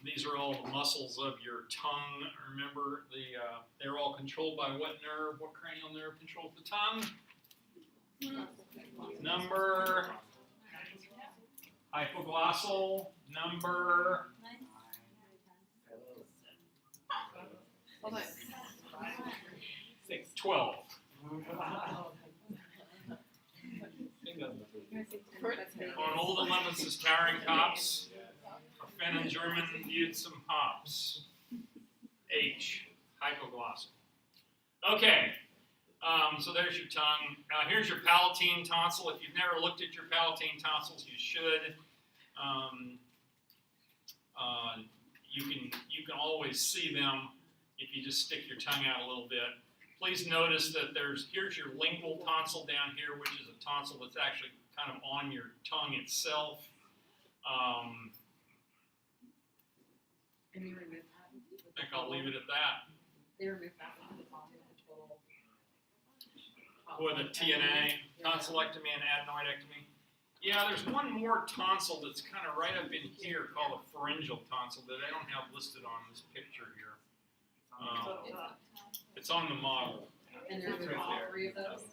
These are all the muscles of your tongue. Remember, they're all controlled by what nerve? What cranial nerve controls the tongue? Number hypoglossal. Number Hold on. 12. On Old Eleventh is towering tops. Finn and German viewed some hops. H, hypoglossal. Okay, so there's your tongue. Here's your palatine tonsil. If you've never looked at your palatine tonsils, you should. You can always see them if you just stick your tongue out a little bit. Please notice that here's your lingual tonsil down here, which is a tonsil that's actually kind of on your tongue itself. And you remove that. I think I'll leave it at that. They remove that one at the bottom of the total. With a TNA, tonsillectomy and adenoidectomy. Yeah, there's one more tonsil that's kind of right up in here called a pharyngeal tonsil that I don't have listed on this picture here. It's on the model. And there's all three of those.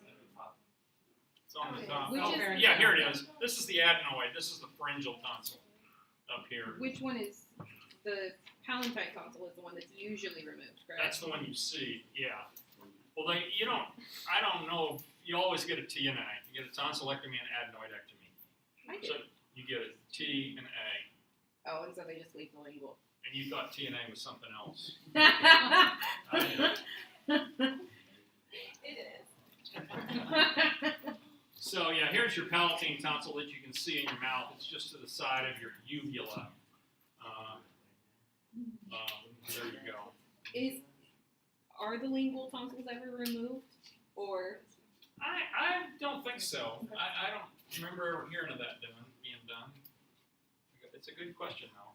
It's on the top. Which is- Yeah, here it is. This is the adenoid. This is the pharyngeal tonsil up here. Which one is the palatine tonsil? Is the one that's usually removed, correct? That's the one you see. Yeah. Well, I don't know. You always get a T and A. You get a tonsillectomy and adenoidectomy. I do. So you get a T and A. Oh, and so they just leave the lingual. And you thought T and A was something else. It is. So yeah, here's your palatine tonsil that you can see in your mouth. It's just to the side of your uvula. There you go. Are the lingual tonsils ever removed, or? I don't think so. I don't remember ever hearing of that being done. It's a good question though.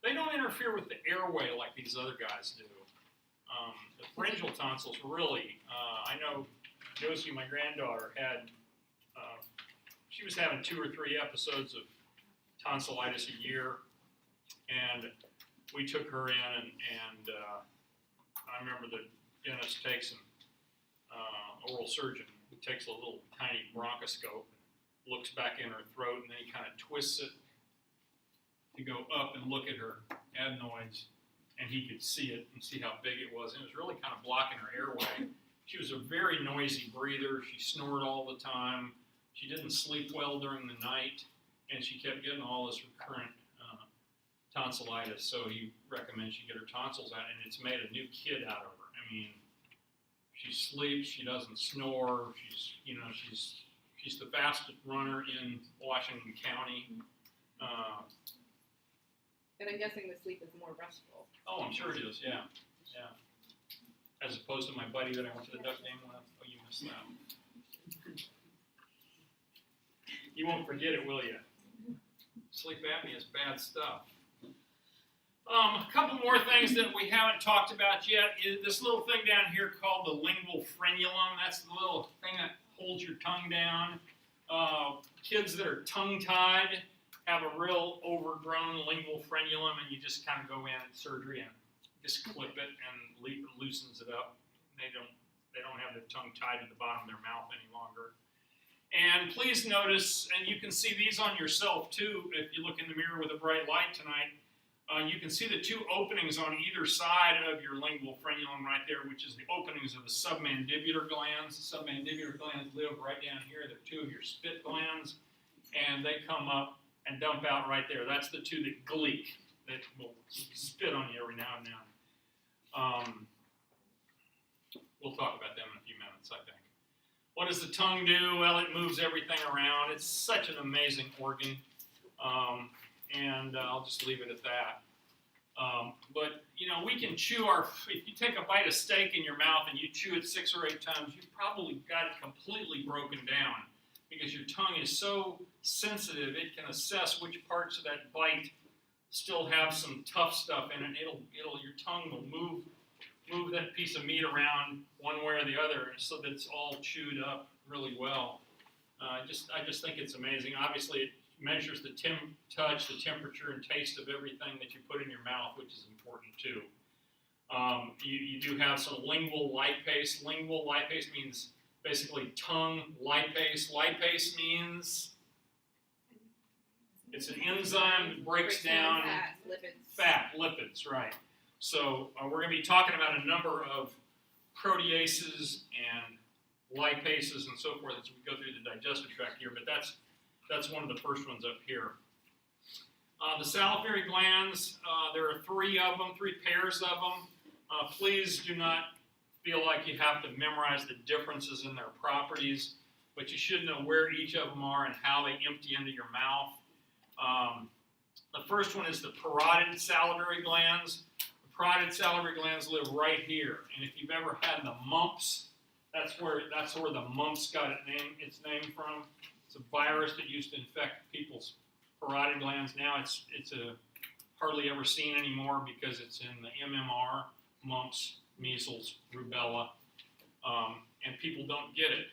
They don't interfere with the airway like these other guys do. The pharyngeal tonsils really, I know Josie, my granddaughter, had, she was having 2 or 3 episodes of tonsillitis a year, and we took her in, and I remember the dentist takes an oral surgeon who takes a little tiny bronchoscope and looks back in her throat, and then he kind of twists it to go up and look at her adenoids, and he could see it and see how big it was. And it was really kind of blocking her airway. She was a very noisy breather. She snored all the time. She didn't sleep well during the night, and she kept getting all this recurrent tonsillitis. So he recommends she get her tonsils out, and it's made a new kid out of her. I mean, she sleeps. She doesn't snore. She's the fastest runner in Washington County. And I'm guessing the sleep is more restful. Oh, I'm sure it is, yeah. As opposed to my buddy that I went to the duck game with. Oh, you missed that. You won't forget it, will you? Sleep apnea is bad stuff. A couple more things that we haven't talked about yet is this little thing down here called the lingual frenulum. That's the little thing that holds your tongue down. Kids that are tongue-tied have a real overgrown lingual frenulum, and you just kind of go in surgery and just clip it and loosens it up. They don't have their tongue tied to the bottom of their mouth any longer. And please notice, and you can see these on yourself too, if you look in the mirror with a bright light tonight, you can see the 2 openings on either side of your lingual frenulum right there, which is the openings of the submandibular glands. The submandibular glands live right down here. They're 2 of your spit glands, and they come up and dump out right there. That's the 2 that gleek, that will spit on you every now and then. We'll talk about them in a few minutes, I think. What does the tongue do? Well, it moves everything around. It's such an amazing organ, and I'll just leave it at that. But, we can chew if you take a bite of steak in your mouth and you chew it 6 or 8 times, you've probably got it completely broken down, because your tongue is so sensitive, it can assess which parts of that bite still have some tough stuff in it. Your tongue will move that piece of meat around one way or the other so that it's all chewed up really well. I just think it's amazing. Obviously, it measures the touch, the temperature, and taste of everything that you put in your mouth, which is important too. You do have some lingual lipase. Lingual lipase means basically tongue lipase. Lipase means it's an enzyme that breaks down fat, lipids, right. So we're going to be talking about a number of proteases and lipases and so forth as we go through the digestive tract here, but that's one of the first ones up here. The salivary glands, there are three pairs of them. Please do not feel like you have to memorize the differences in their properties, but you should know where each of them are and how they empty into your mouth. The first one is the parotid salivary glands. The parotid salivary glands live right here, and if you've ever had the mumps, that's where the mumps got its name from. It's a virus that used to infect people's parotid glands. Now it's hardly ever seen anymore because it's in the MMR, mumps, measles, rubella, and people don't get it.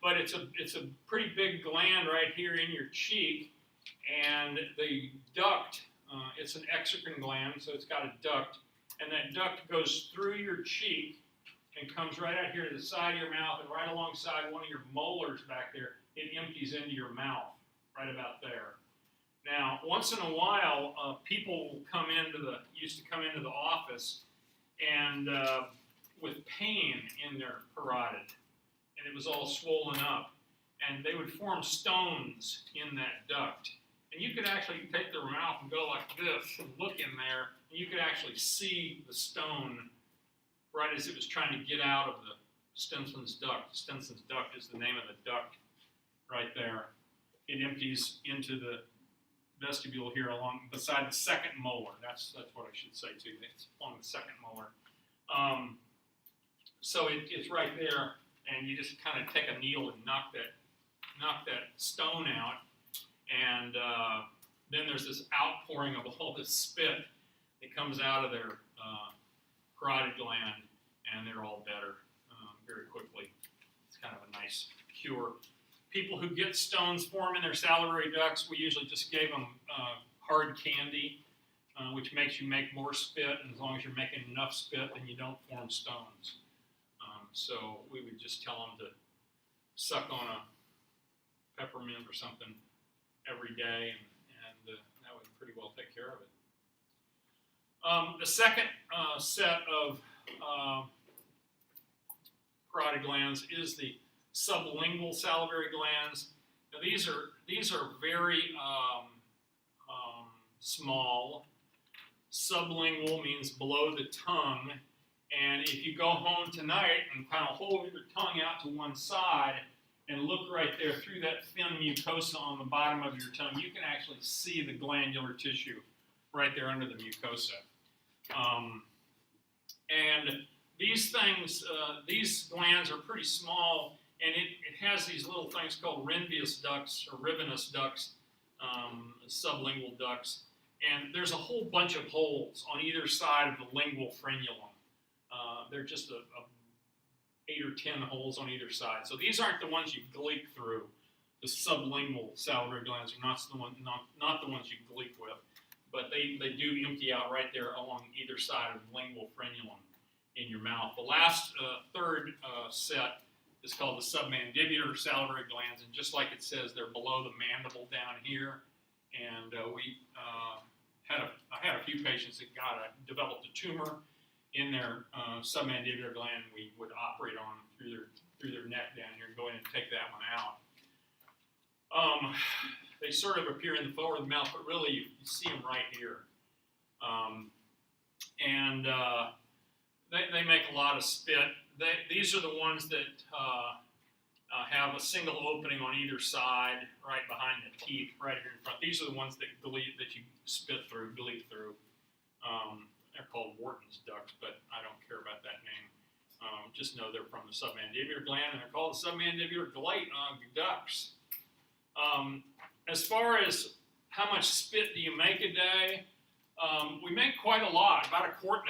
But it's a pretty big gland right here in your cheek, and the duct, it's an exocrine gland, so it's got a duct, and that duct goes through your cheek and comes right out here to the side of your mouth, and right alongside one of your molars back there, it empties into your mouth, right about there. Now, once in a while, people will used to come into the office and with pain in their parotid, and it was all swollen up, and they would form stones in that duct. And you could actually take their mouth and go like this and look in there, and you could actually see the stone right as it was trying to get out of the Stenson's duct. Stenson's duct is the name of the duct right there. It empties into the vestibule here beside the second molar. That's what I should say too. It's along the second molar. So it's right there, and you just kind of take a needle and knock that stone out, and then there's this outpouring of all this spit that comes out of their parotid gland, and they're all better very quickly. It's kind of a nice cure. People who get stones form in their salivary ducts, we usually just gave them hard candy, which makes you make more spit, and as long as you're making enough spit, then you don't form stones. So we would just tell them to suck on a peppermint or something every day, and that would pretty well take care of it. The second set of parotid glands is the sublingual salivary glands. Now these are very small. Sublingual means below the tongue, and if you go home tonight and kind of hold your tongue out to one side and look right there through that thin mucosa on the bottom of your tongue, you can actually see the glandular tissue right there under the mucosa. And these glands are pretty small, and it has these little things called Renvious ducts or rivinous ducts, sublingual ducts, and there's a whole bunch of holes on either side of the lingual frenulum. They're just 8 or 10 holes on either side. So these aren't the ones you gleek through. The sublingual salivary glands are not the ones you gleek with, but they do empty out right there along either side of the lingual frenulum in your mouth. The last third set is called the submandibular salivary glands, and just like it says, they're below the mandible down here. And I had a few patients that developed a tumor in their submandibular gland. We would operate on them through their neck down here and go in and take that one out. They sort of appear in the forward of the mouth, but really you see them right here. They make a lot of spit. These are the ones that have a single opening on either side, right behind the teeth, right here in front. These are the ones that you spit through, gleek through. They're called Wharton's ducts, but I don't care about that name. Just know they're from the submandibular gland, and they're called the submandibular ducts. As far as how much spit do you make a day? We make quite a lot, about 1.5 quarts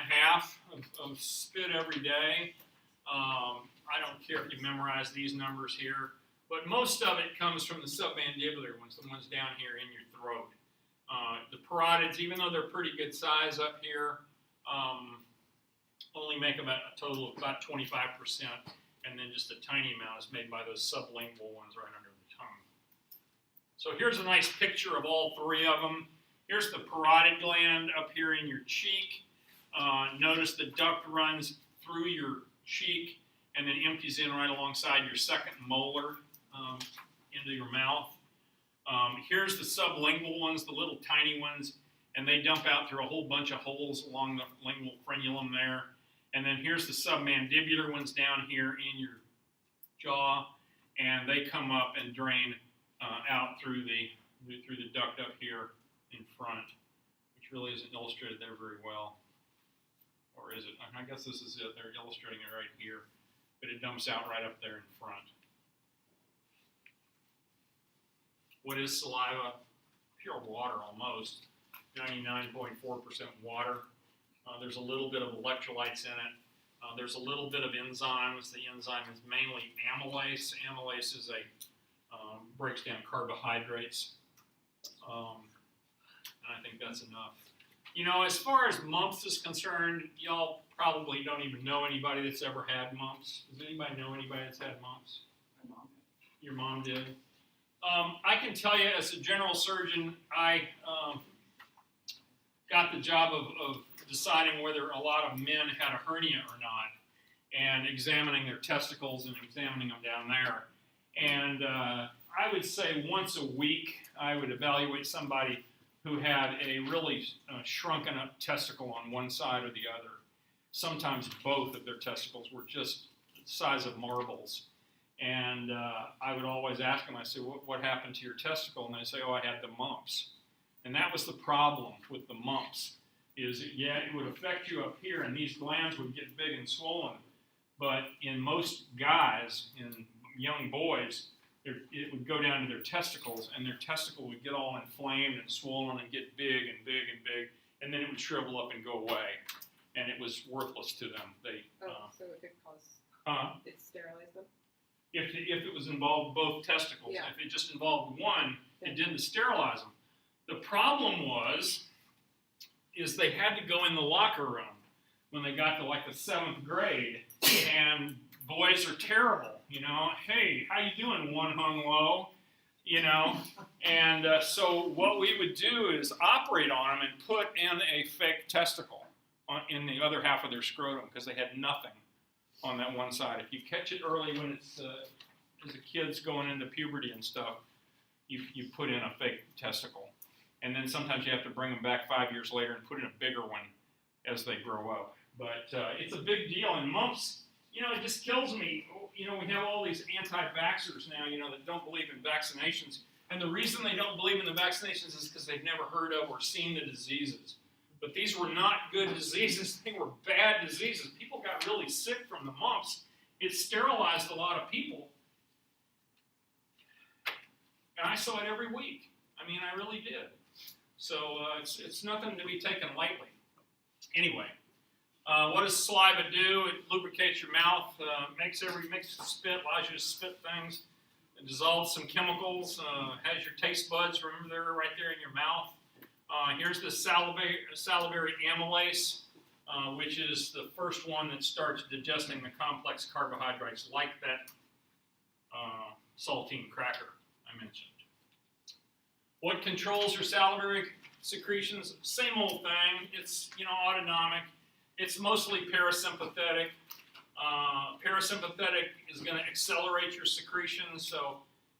of spit every day. I don't care if you memorize these numbers here, but most of it comes from the submandibular ones, the ones down here in your throat. The parotids, even though they're pretty good size up here, only make about a total of about 25%, and then just a tiny amount is made by those sublingual ones right under the tongue. So here's a nice picture of all three of them. Here's the parotid gland up here in your cheek. Notice the duct runs through your cheek and then empties in right alongside your second molar into your mouth. Here's the sublingual ones, the little tiny ones, and they dump out through a whole bunch of holes along the lingual frenulum there. And then here's the submandibular ones down here in your jaw, and they come up and drain out through the duct up here in front, which really isn't illustrated there very well. Or is it? I guess this is it. They're illustrating it right here, but it dumps out right up there in front. What is saliva? Pure water almost. 99.4% water. There's a little bit of electrolytes in it. There's a little bit of enzymes. The enzyme is mainly amylase. Amylase is breaks down carbohydrates. And I think that's enough. You know, as far as mumps is concerned, y'all probably don't even know anybody that's ever had mumps. Does anybody know anybody that's had mumps? My mom. Your mom did? I can tell you as a general surgeon, I got the job of deciding whether a lot of men had a hernia or not, and examining their testicles and examining them down there. And I would say once a week, I would evaluate somebody who had a really shrunken up testicle on one side or the other. Sometimes both of their testicles were just the size of marbles. And I would always ask them, I say, what happened to your testicle? And they say, oh, I had the mumps. And that was the problem with the mumps, is yeah, it would affect you up here, and these glands would get big and swollen. But in most guys, in young boys, it would go down to their testicles, and their testicle would get all inflamed and swollen and get big and big and big, and then it would shrivel up and go away. And it was worthless to them. So it could cause it sterilized them? If it was involved both testicles. Yeah. If it just involved one, it didn't sterilize them. The problem is they had to go in the locker room when they got to like the 7th grade, and boys are terrible, you know. Hey, how you doing, one hung low, you know? And so what we would do is operate on them and put in a fake testicle in the other half of their scrotum, because they had nothing on that one side. If you catch it early when it's as a kid's going into puberty and stuff, you put in a fake testicle. And then sometimes you have to bring them back 5 years later and put in a bigger one as they grow up. But it's a big deal. And mumps, you know, it just kills me. You know, we have all these anti-vaxxers now, you know, that don't believe in vaccinations. And the reason they don't believe in the vaccinations is because they've never heard of or seen the diseases. But these were not good diseases. They were bad diseases. People got really sick from the mumps. It sterilized a lot of people. And I saw it every week. I mean, I really did. So it's nothing to be taken lightly. Anyway, what does saliva do? It lubricates your mouth, makes spit, allows you to spit things. It dissolves some chemicals, has your taste buds, remember they're right there in your mouth. Here's the salivary amylase, which is the first one that starts digesting the complex carbohydrates like that saltine cracker I mentioned. What controls your salivary secretions? Same old thing. It's, you know, autonomic. It's mostly parasympathetic. Parasympathetic is going to accelerate your secretions. So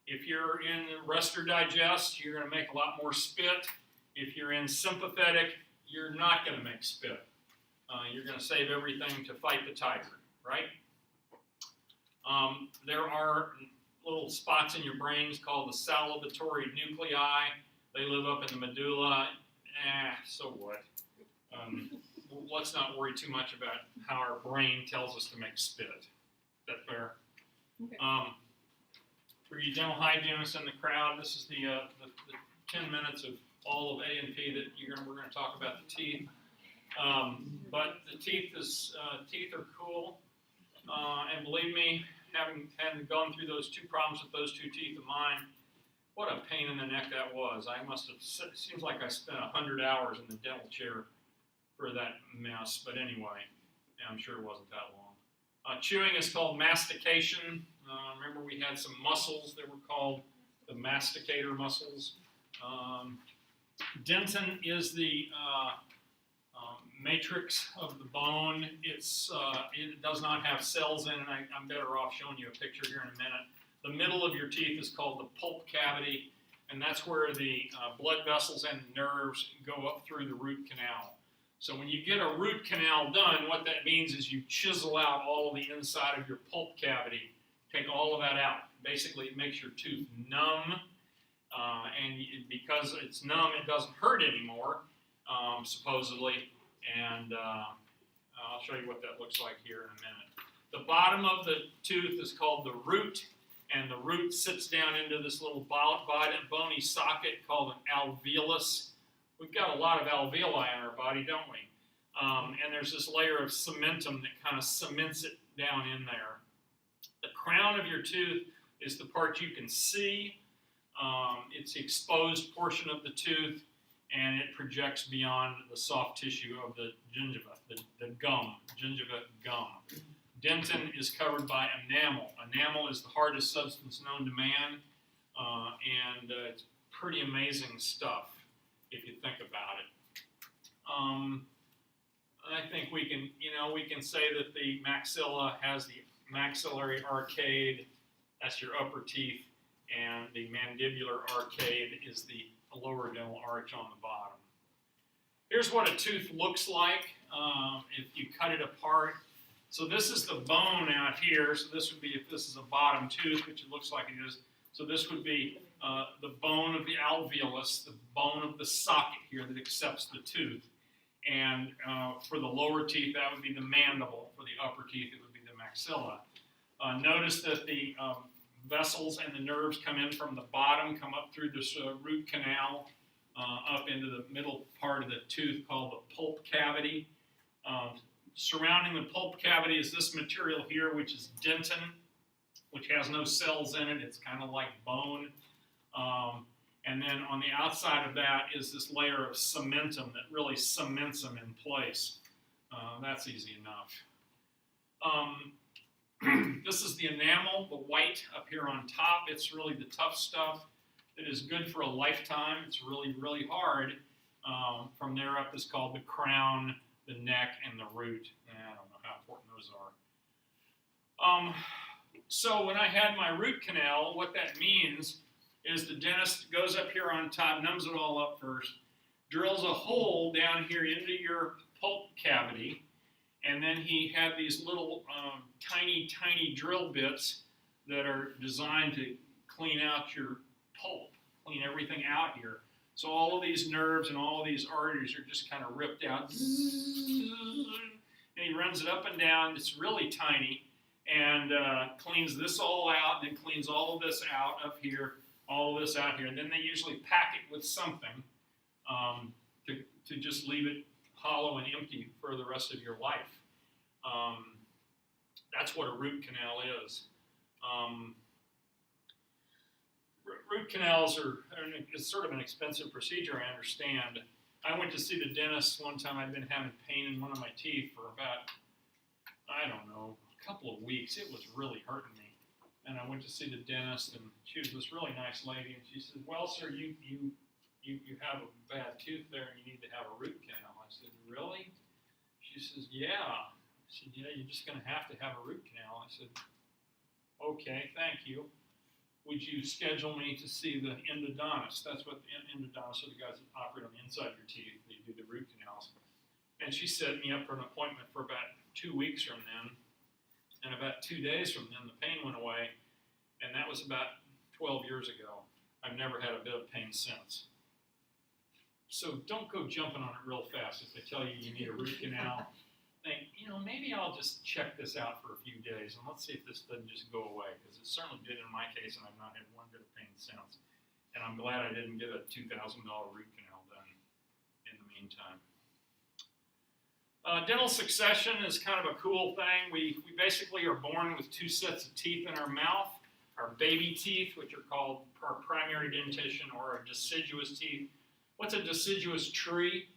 if you're in rest or digest, you're going to make a lot more spit. If you're in sympathetic, you're not going to make spit. You're going to save everything to fight the tiger, right? There are little spots in your brains called the salivatory nuclei. They live up in the medulla. So what? Let's not worry too much about how our brain tells us to make spit. Is that fair? Okay. For you dental hygienists in the crowd, this is the 10 minutes of all of A and P that we're gonna talk about the teeth. But the teeth are cool, and believe me, having gone through those two problems with those two teeth of mine, what a pain in the neck that was. It seems like I spent 100 hours in the dental chair for that mess, but anyway, yeah, I'm sure it wasn't that long. Chewing is called mastication. Remember we had some muscles that were called the masticator muscles. Dentin is the matrix of the bone. It does not have cells in it. I'm better off showing you a picture here in a minute. The middle of your teeth is called the pulp cavity, and that's where the blood vessels and nerves go up through the root canal. So when you get a root canal done, what that means is you chisel out all of the inside of your pulp cavity, take all of that out. Basically, it makes your tooth numb, because it's numb, it doesn't hurt anymore, supposedly. And I'll show you what that looks like here in a minute. The bottom of the tooth is called the root, and the root sits down into this little bony socket called an alveolus. We've got a lot of alveoli in our body, don't we? And there's this layer of cementum that kind of cements it down in there. The crown of your tooth is the part you can see. It's the exposed portion of the tooth, and it projects beyond the soft tissue of the gingiva, the gum, gingiva gum. Dentin is covered by enamel. Enamel is the hardest substance known to man, and it's pretty amazing stuff if you think about it. I think we can say that the maxilla has the maxillary arcade, that's your upper teeth, and the mandibular arcade is the lower dental arch on the bottom. Here's what a tooth looks like if you cut it apart. So this is the bone out here. So this would be, if this is a bottom tooth, which it looks like it is. So this would be the bone of the alveolus, the bone of the socket here that accepts the tooth. And for the lower teeth, that would be the mandible. For the upper teeth, it would be the maxilla. Notice that the vessels and the nerves come in from the bottom, come up through this root canal, up into the middle part of the tooth called the pulp cavity. Surrounding the pulp cavity is this material here, which is dentin, which has no cells in it. It's kind of like bone. And then on the outside of that is this layer of cementum that really cements them in place. That's easy enough. This is the enamel, the white up here on top. It's really the tough stuff that is good for a lifetime. It's really, really hard. From there up is called the crown, the neck, and the root. I don't know how important those are. So when I had my root canal, what that means is the dentist goes up here on top, numbs it all up first, drills a hole down here into your pulp cavity, and then he had these little tiny, tiny drill bits that are designed to clean out your pulp, clean everything out here. So all of these nerves and all of these arteries are just kind of ripped out. And he runs it up and down. It's really tiny, and cleans this all out, and then cleans all of this out up here, all of this out here. And then they usually pack it with something to just leave it hollow and empty for the rest of your life. That's what a root canal is. Root canals it's sort of an expensive procedure, I understand. I went to see the dentist one time. I'd been having pain in one of my teeth for about, I don't know, a couple of weeks. It was really hurting me. And I went to see the dentist, and she was this really nice lady, and she said, well, sir, you have a bad tooth there, and you need to have a root canal. I said, really? She says, yeah. I said, yeah, you're just going to have a root canal. I said, okay, thank you. Would you schedule me to see the endodontist? That's what the endodontists are, the guys that operate on the inside of your teeth. They do the root canals. And she set me up for an appointment for about 2 weeks from then. And about 2 days from then, the pain went away. And that was about 12 years ago. I've never had a bit of pain since. So don't go jumping on it real fast if they tell you you need a root canal. Think, maybe I'll just check this out for a few days, and let's see if this doesn't just go away, because it certainly did in my case, and I've not had one bit of pain since. And I'm glad I didn't get a $2,000 root canal done in the meantime. Dental succession is kind of a cool thing. We basically are born with 2 sets of teeth in our mouth. Our baby teeth, which are called our primary dentition, or our deciduous teeth. What's a deciduous tree?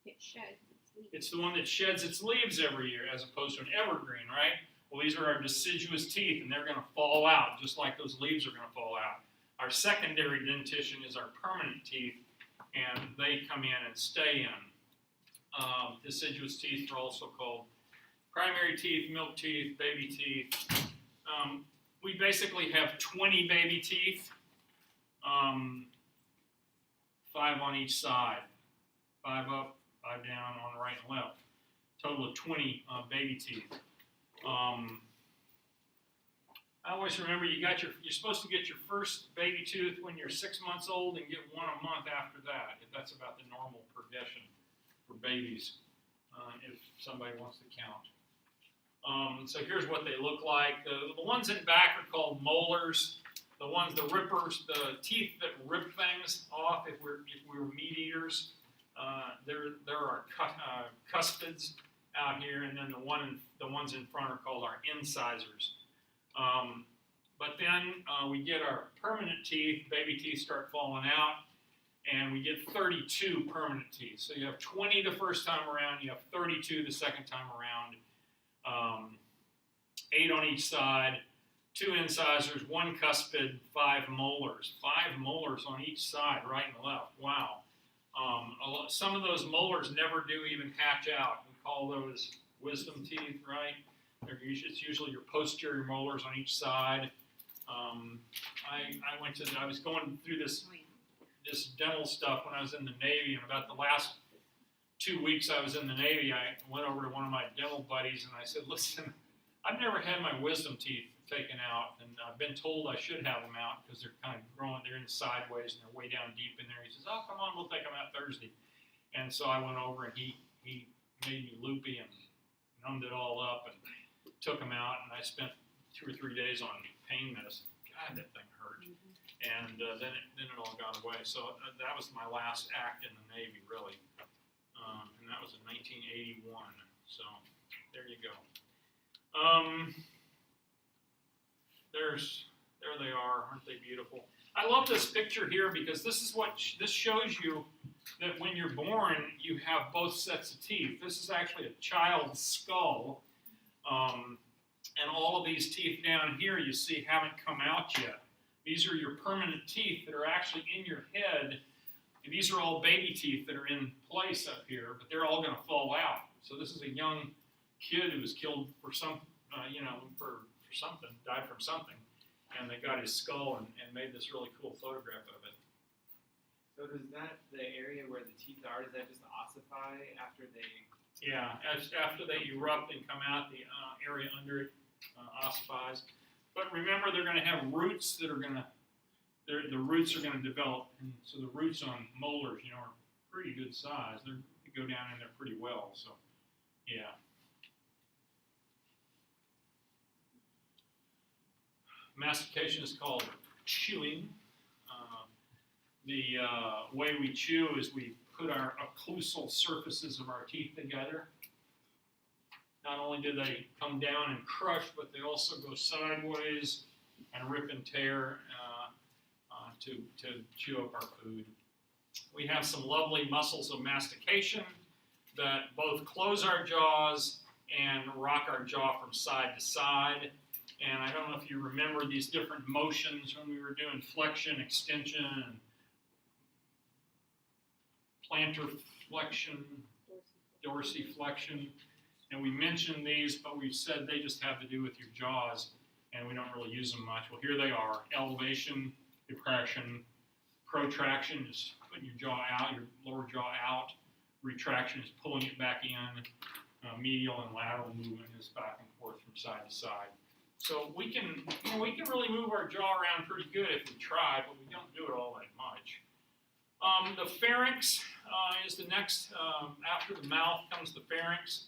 It sheds its leaves. It's the one that sheds its leaves every year, as opposed to an evergreen, right? Well, these are our deciduous teeth, and they're going to fall out, just like those leaves are going to fall out. Our secondary dentition is our permanent teeth, and they come in and stay in. Deciduous teeth are also called primary teeth, milk teeth, baby teeth. We basically have 20 baby teeth, 5 on each side, 5 up, 5 down on the right and left. Total of 20 baby teeth. I always remember you're supposed to get your first baby tooth when you're 6 months old and get 1 a month after that. That's about the normal progression for babies, if somebody wants to count. So here's what they look like. The ones in back are called molars. The rippers, the teeth that rip things off if we were meat eaters. There are cuspids out here, and then the ones in front are called our incisors. But then we get our permanent teeth. Baby teeth start falling out, and we get 32 permanent teeth. So you have 20 the first time around, you have 32 the second time around. 8 on each side, 2 incisors, 1 cuspid, 5 molars. 5 molars on each side, right and left. Wow. Some of those molars never do even hatch out. We call those wisdom teeth, right? It's usually your posterior molars on each side. I was going through this dental stuff when I was in the Navy, and about the last 2 weeks I was in the Navy, I went over to one of my dental buddies and I said, listen, I've never had my wisdom teeth taken out, and I've been told I should have them out because they're kind of growing, they're in sideways and they're way down deep in there. He says, oh, come on, we'll take them out Thursday. And so I went over and he made me loopy and numbed it all up and took them out, and I spent 2 or 3 days on pain medicine. God, that thing hurt. And then it all got away. So that was my last act in the Navy, really. And that was in 1981. So there you go. There they are. Aren't they beautiful? I love this picture here because this shows you that when you're born, you have both sets of teeth. This is actually a child's skull. And all of these teeth down here you see haven't come out yet. These are your permanent teeth that are actually in your head. And these are all baby teeth that are in place up here, but they're all going to fall out. So this is a young kid who was killed for something, died from something. And they got his skull and made this really cool photograph of it. So does the area where the teeth are, does that just ossify after they? Yeah, after they erupt and come out, the area under it ossifies. But remember, they're going to have roots that are going to, the roots are going to develop. And so the roots on molars, are pretty good size. They go down in there pretty well. So, yeah. Mastication is called chewing. The way we chew is we put our occlusal surfaces of our teeth together. Not only do they come down and crush, but they also go sideways and rip and tear to chew up our food. We have some lovely muscles of mastication that both close our jaws and rock our jaw from side to side. And I don't know if you remember these different motions when we were doing flexion, extension, and plantar flexion, dorsiflexion. And we mentioned these, but we said they just have to do with your jaws, and we don't really use them much. Well, here they are. Elevation, depression, protraction is putting your jaw out, your lower jaw out. Retraction is pulling it back in. Medial and lateral movement is back and forth from side to side. So we can really move our jaw around pretty good if we try, but we don't do it all that much. The pharynx is the next, after the mouth comes the pharynx.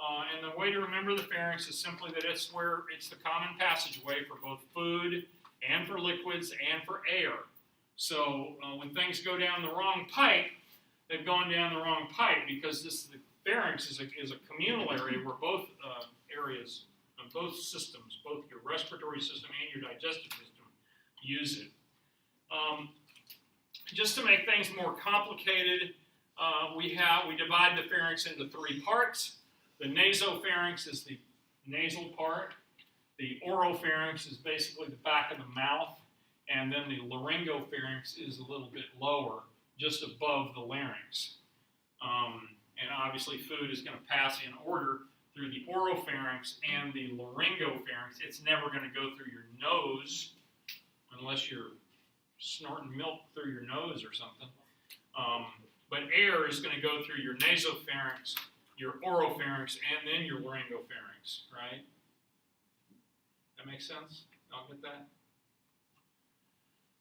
And the way to remember the pharynx is simply that it's the common passageway for both food and for liquids and for air. So when things go down the wrong pipe, they've gone down the wrong pipe because the pharynx is a communal area where both areas, both systems, both your respiratory system and your digestive system use it. Just to make things more complicated, we divide the pharynx into three parts. The nasopharynx is the nasal part. The oropharynx is basically the back of the mouth. And then the laryngopharynx is a little bit lower, just above the larynx. And obviously food is going to pass in order through the oropharynx and the laryngopharynx. It's never going to go through your nose unless you're snorting milk through your nose or something. But air is going to go through your nasopharynx, your oropharynx, and then your laryngopharynx, right? That makes sense? Y'all get that?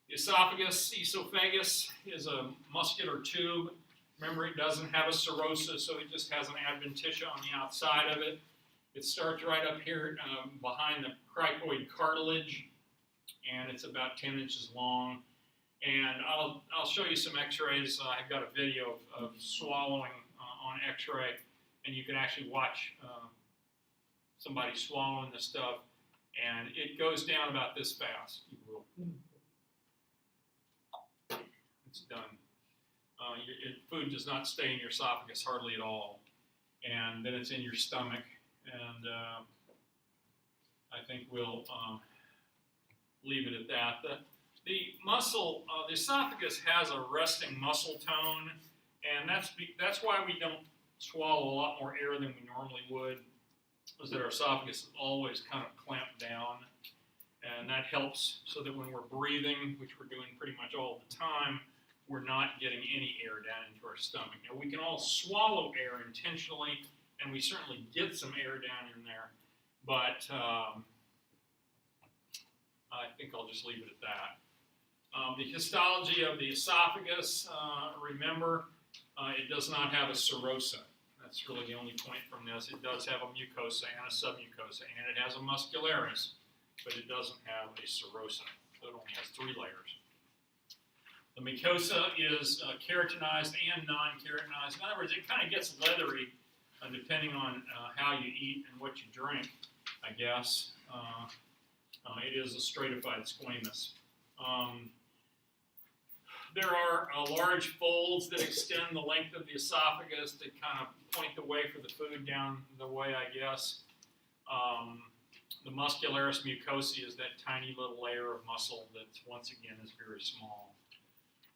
The esophagus is a muscular tube. Remember, it doesn't have a serosa, so it just has an adventitia on the outside of it. It starts right up here behind the cricoid cartilage, and it's about 10 inches long. And I'll show you some x-rays. I've got a video of swallowing on x-ray, and you can actually watch somebody swallowing this stuff, and it goes down about this fast. It's done. Food does not stay in your esophagus hardly at all, and then it's in your stomach, and I think we'll leave it at that. The esophagus has a resting muscle tone, and that's why we don't swallow a lot more air than we normally would, is that our esophagus is always kind of clamped down, and that helps so that when we're breathing, which we're doing pretty much all the time, we're not getting any air down into our stomach. Now, we can all swallow air intentionally, and we certainly get some air down in there, but I think I'll just leave it at that. The histology of the esophagus, remember, it does not have a serosa. That's really the only point from this. It does have a mucosa and a submucosa, and it has a muscularis, but it doesn't have a serosa. So it only has 3 layers. The mucosa is keratinized and non-keratinized. In other words, it kind of gets leathery depending on how you eat and what you drink, I guess. It is a stratified squamous. There are large folds that extend the length of the esophagus that kind of point the way for the food down the way, I guess. The muscularis mucosa is that tiny little layer of muscle that, once again, is very small.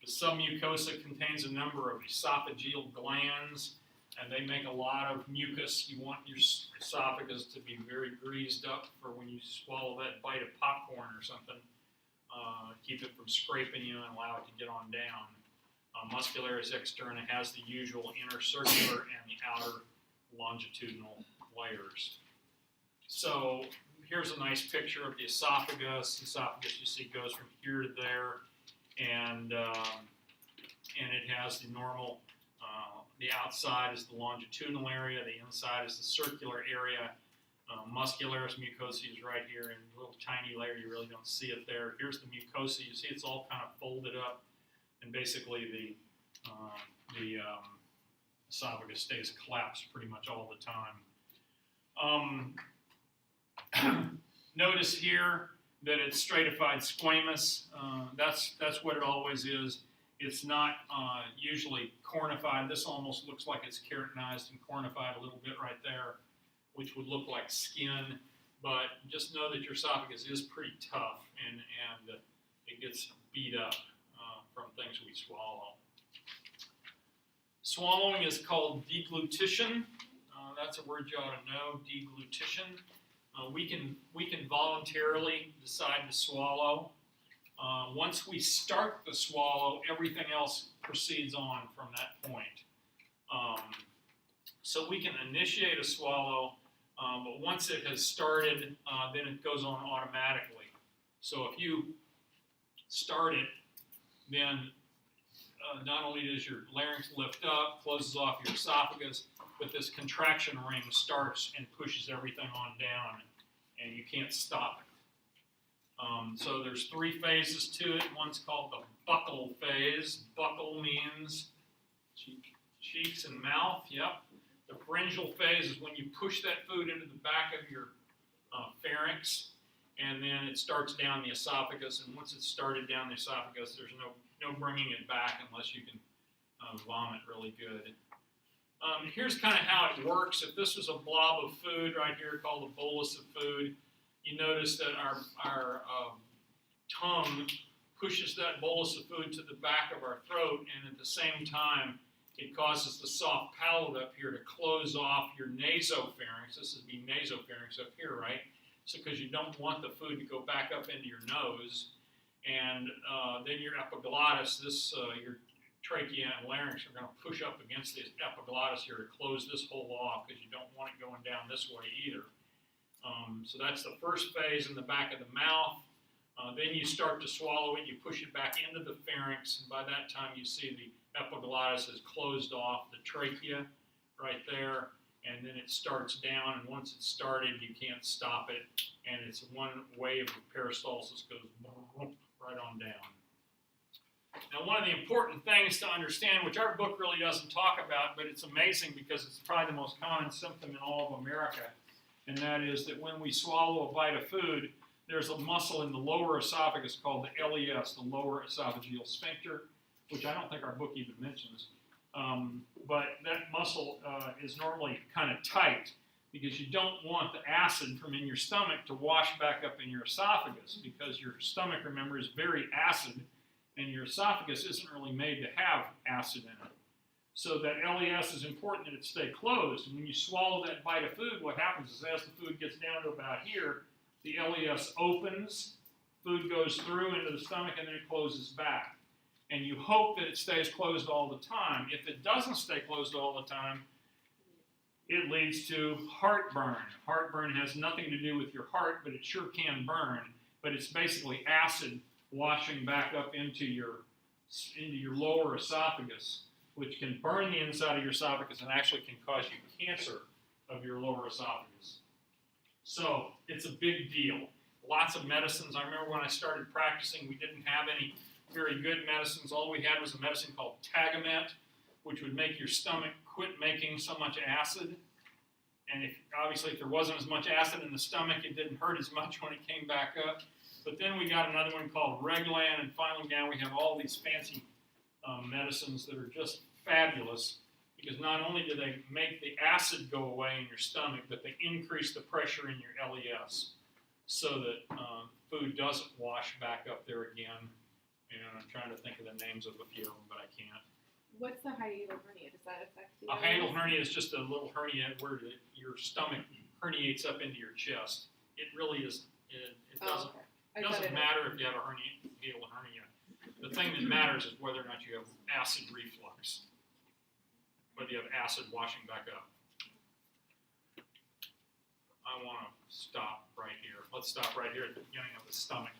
The submucosa contains a number of esophageal glands, and they make a lot of mucus. You want your esophagus to be very greased up for when you swallow that bite of popcorn or something. Keep it from scraping you and allow it to get on down. Muscularis externa has the usual inner circular and the outer longitudinal layers. So here's a nice picture of the esophagus. The esophagus, you see, goes from here to there, and it has the normal. The outside is the longitudinal area. The inside is the circular area. Muscularis mucosa is right here in a little tiny layer. You really don't see it there. Here's the mucosa. You see it's all kind of folded up, and basically the esophagus stays collapsed pretty much all the time. Notice here that it's stratified squamous. That's what it always is. It's not usually cornified. This almost looks like it's keratinized and cornified a little bit right there, which would look like skin, but just know that your esophagus is pretty tough and it gets beat up from things we swallow. Swallowing is called deglutition. That's a word you ought to know, deglutition. We can voluntarily decide to swallow. Once we start the swallow, everything else proceeds on from that point. So we can initiate a swallow, but once it has started, then it goes on automatically. So if you start it, then not only does your larynx lift up, closes off your esophagus, but this contraction ring starts and pushes everything on down, and you can't stop it. So there's 3 phases to it. One's called the buccal phase. Buccal means cheeks and mouth, yep. The pharyngeal phase is when you push that food into the back of your pharynx, and then it starts down the esophagus, and once it's started down the esophagus, there's no bringing it back unless you can vomit really good. Here's kind of how it works. If this was a blob of food right here called a bolus of food, you notice that our tongue pushes that bolus of food to the back of our throat, and at the same time, it causes the soft palate up here to close off your nasopharynx. This would be nasopharynx up here, right? So because you don't want the food to go back up into your nose, and then your epiglottis, your trachea and larynx are going to push up against the epiglottis here to close this hole off because you don't want it going down this way either. So that's the first phase in the back of the mouth. Then you start to swallow it, you push it back into the pharynx, and by that time you see the epiglottis has closed off the trachea right there, and then it starts down, and once it's started, you can't stop it, and it's one wave of peristalsis goes right on down. Now, one of the important things to understand, which our book really doesn't talk about, but it's amazing because it's probably the most common symptom in all of America, and that is that when we swallow a bite of food, there's a muscle in the lower esophagus called the LES, the lower esophageal sphincter, which I don't think our book even mentions. But that muscle is normally kind of tight because you don't want the acid from in your stomach to wash back up in your esophagus because your stomach, remember, is very acid and your esophagus isn't really made to have acid in it. So that LES is important that it stay closed. And when you swallow that bite of food, what happens is as the food gets down to about here, the LES opens, food goes through into the stomach, and then it closes back. And you hope that it stays closed all the time. If it doesn't stay closed all the time, it leads to heartburn. Heartburn has nothing to do with your heart, but it sure can burn. But it's basically acid washing back up into your lower esophagus, which can burn the inside of your esophagus and actually can cause you cancer of your lower esophagus. So it's a big deal. Lots of medicines. I remember when I started practicing, we didn't have any very good medicines. All we had was a medicine called Tagamet, which would make your stomach quit making so much acid. And obviously if there wasn't as much acid in the stomach, it didn't hurt as much when it came back up. But then we got another one called Reglan, and finally now we have all these fancy medicines that are just fabulous because not only do they make the acid go away in your stomach, but they increase the pressure in your LES so that food doesn't wash back up there again. And I'm trying to think of the names of a few of them, but I can't. What's the hiatal hernia? Does that affect the A hiatal hernia is just a little hernia where your stomach herniates up into your chest. It really is. It doesn't. Okay. It doesn't matter if you have a hiatal hernia. The thing that matters is whether or not you have acid reflux, whether you have acid washing back up. I want to stop right here. Let's stop right here at the beginning of the stomach.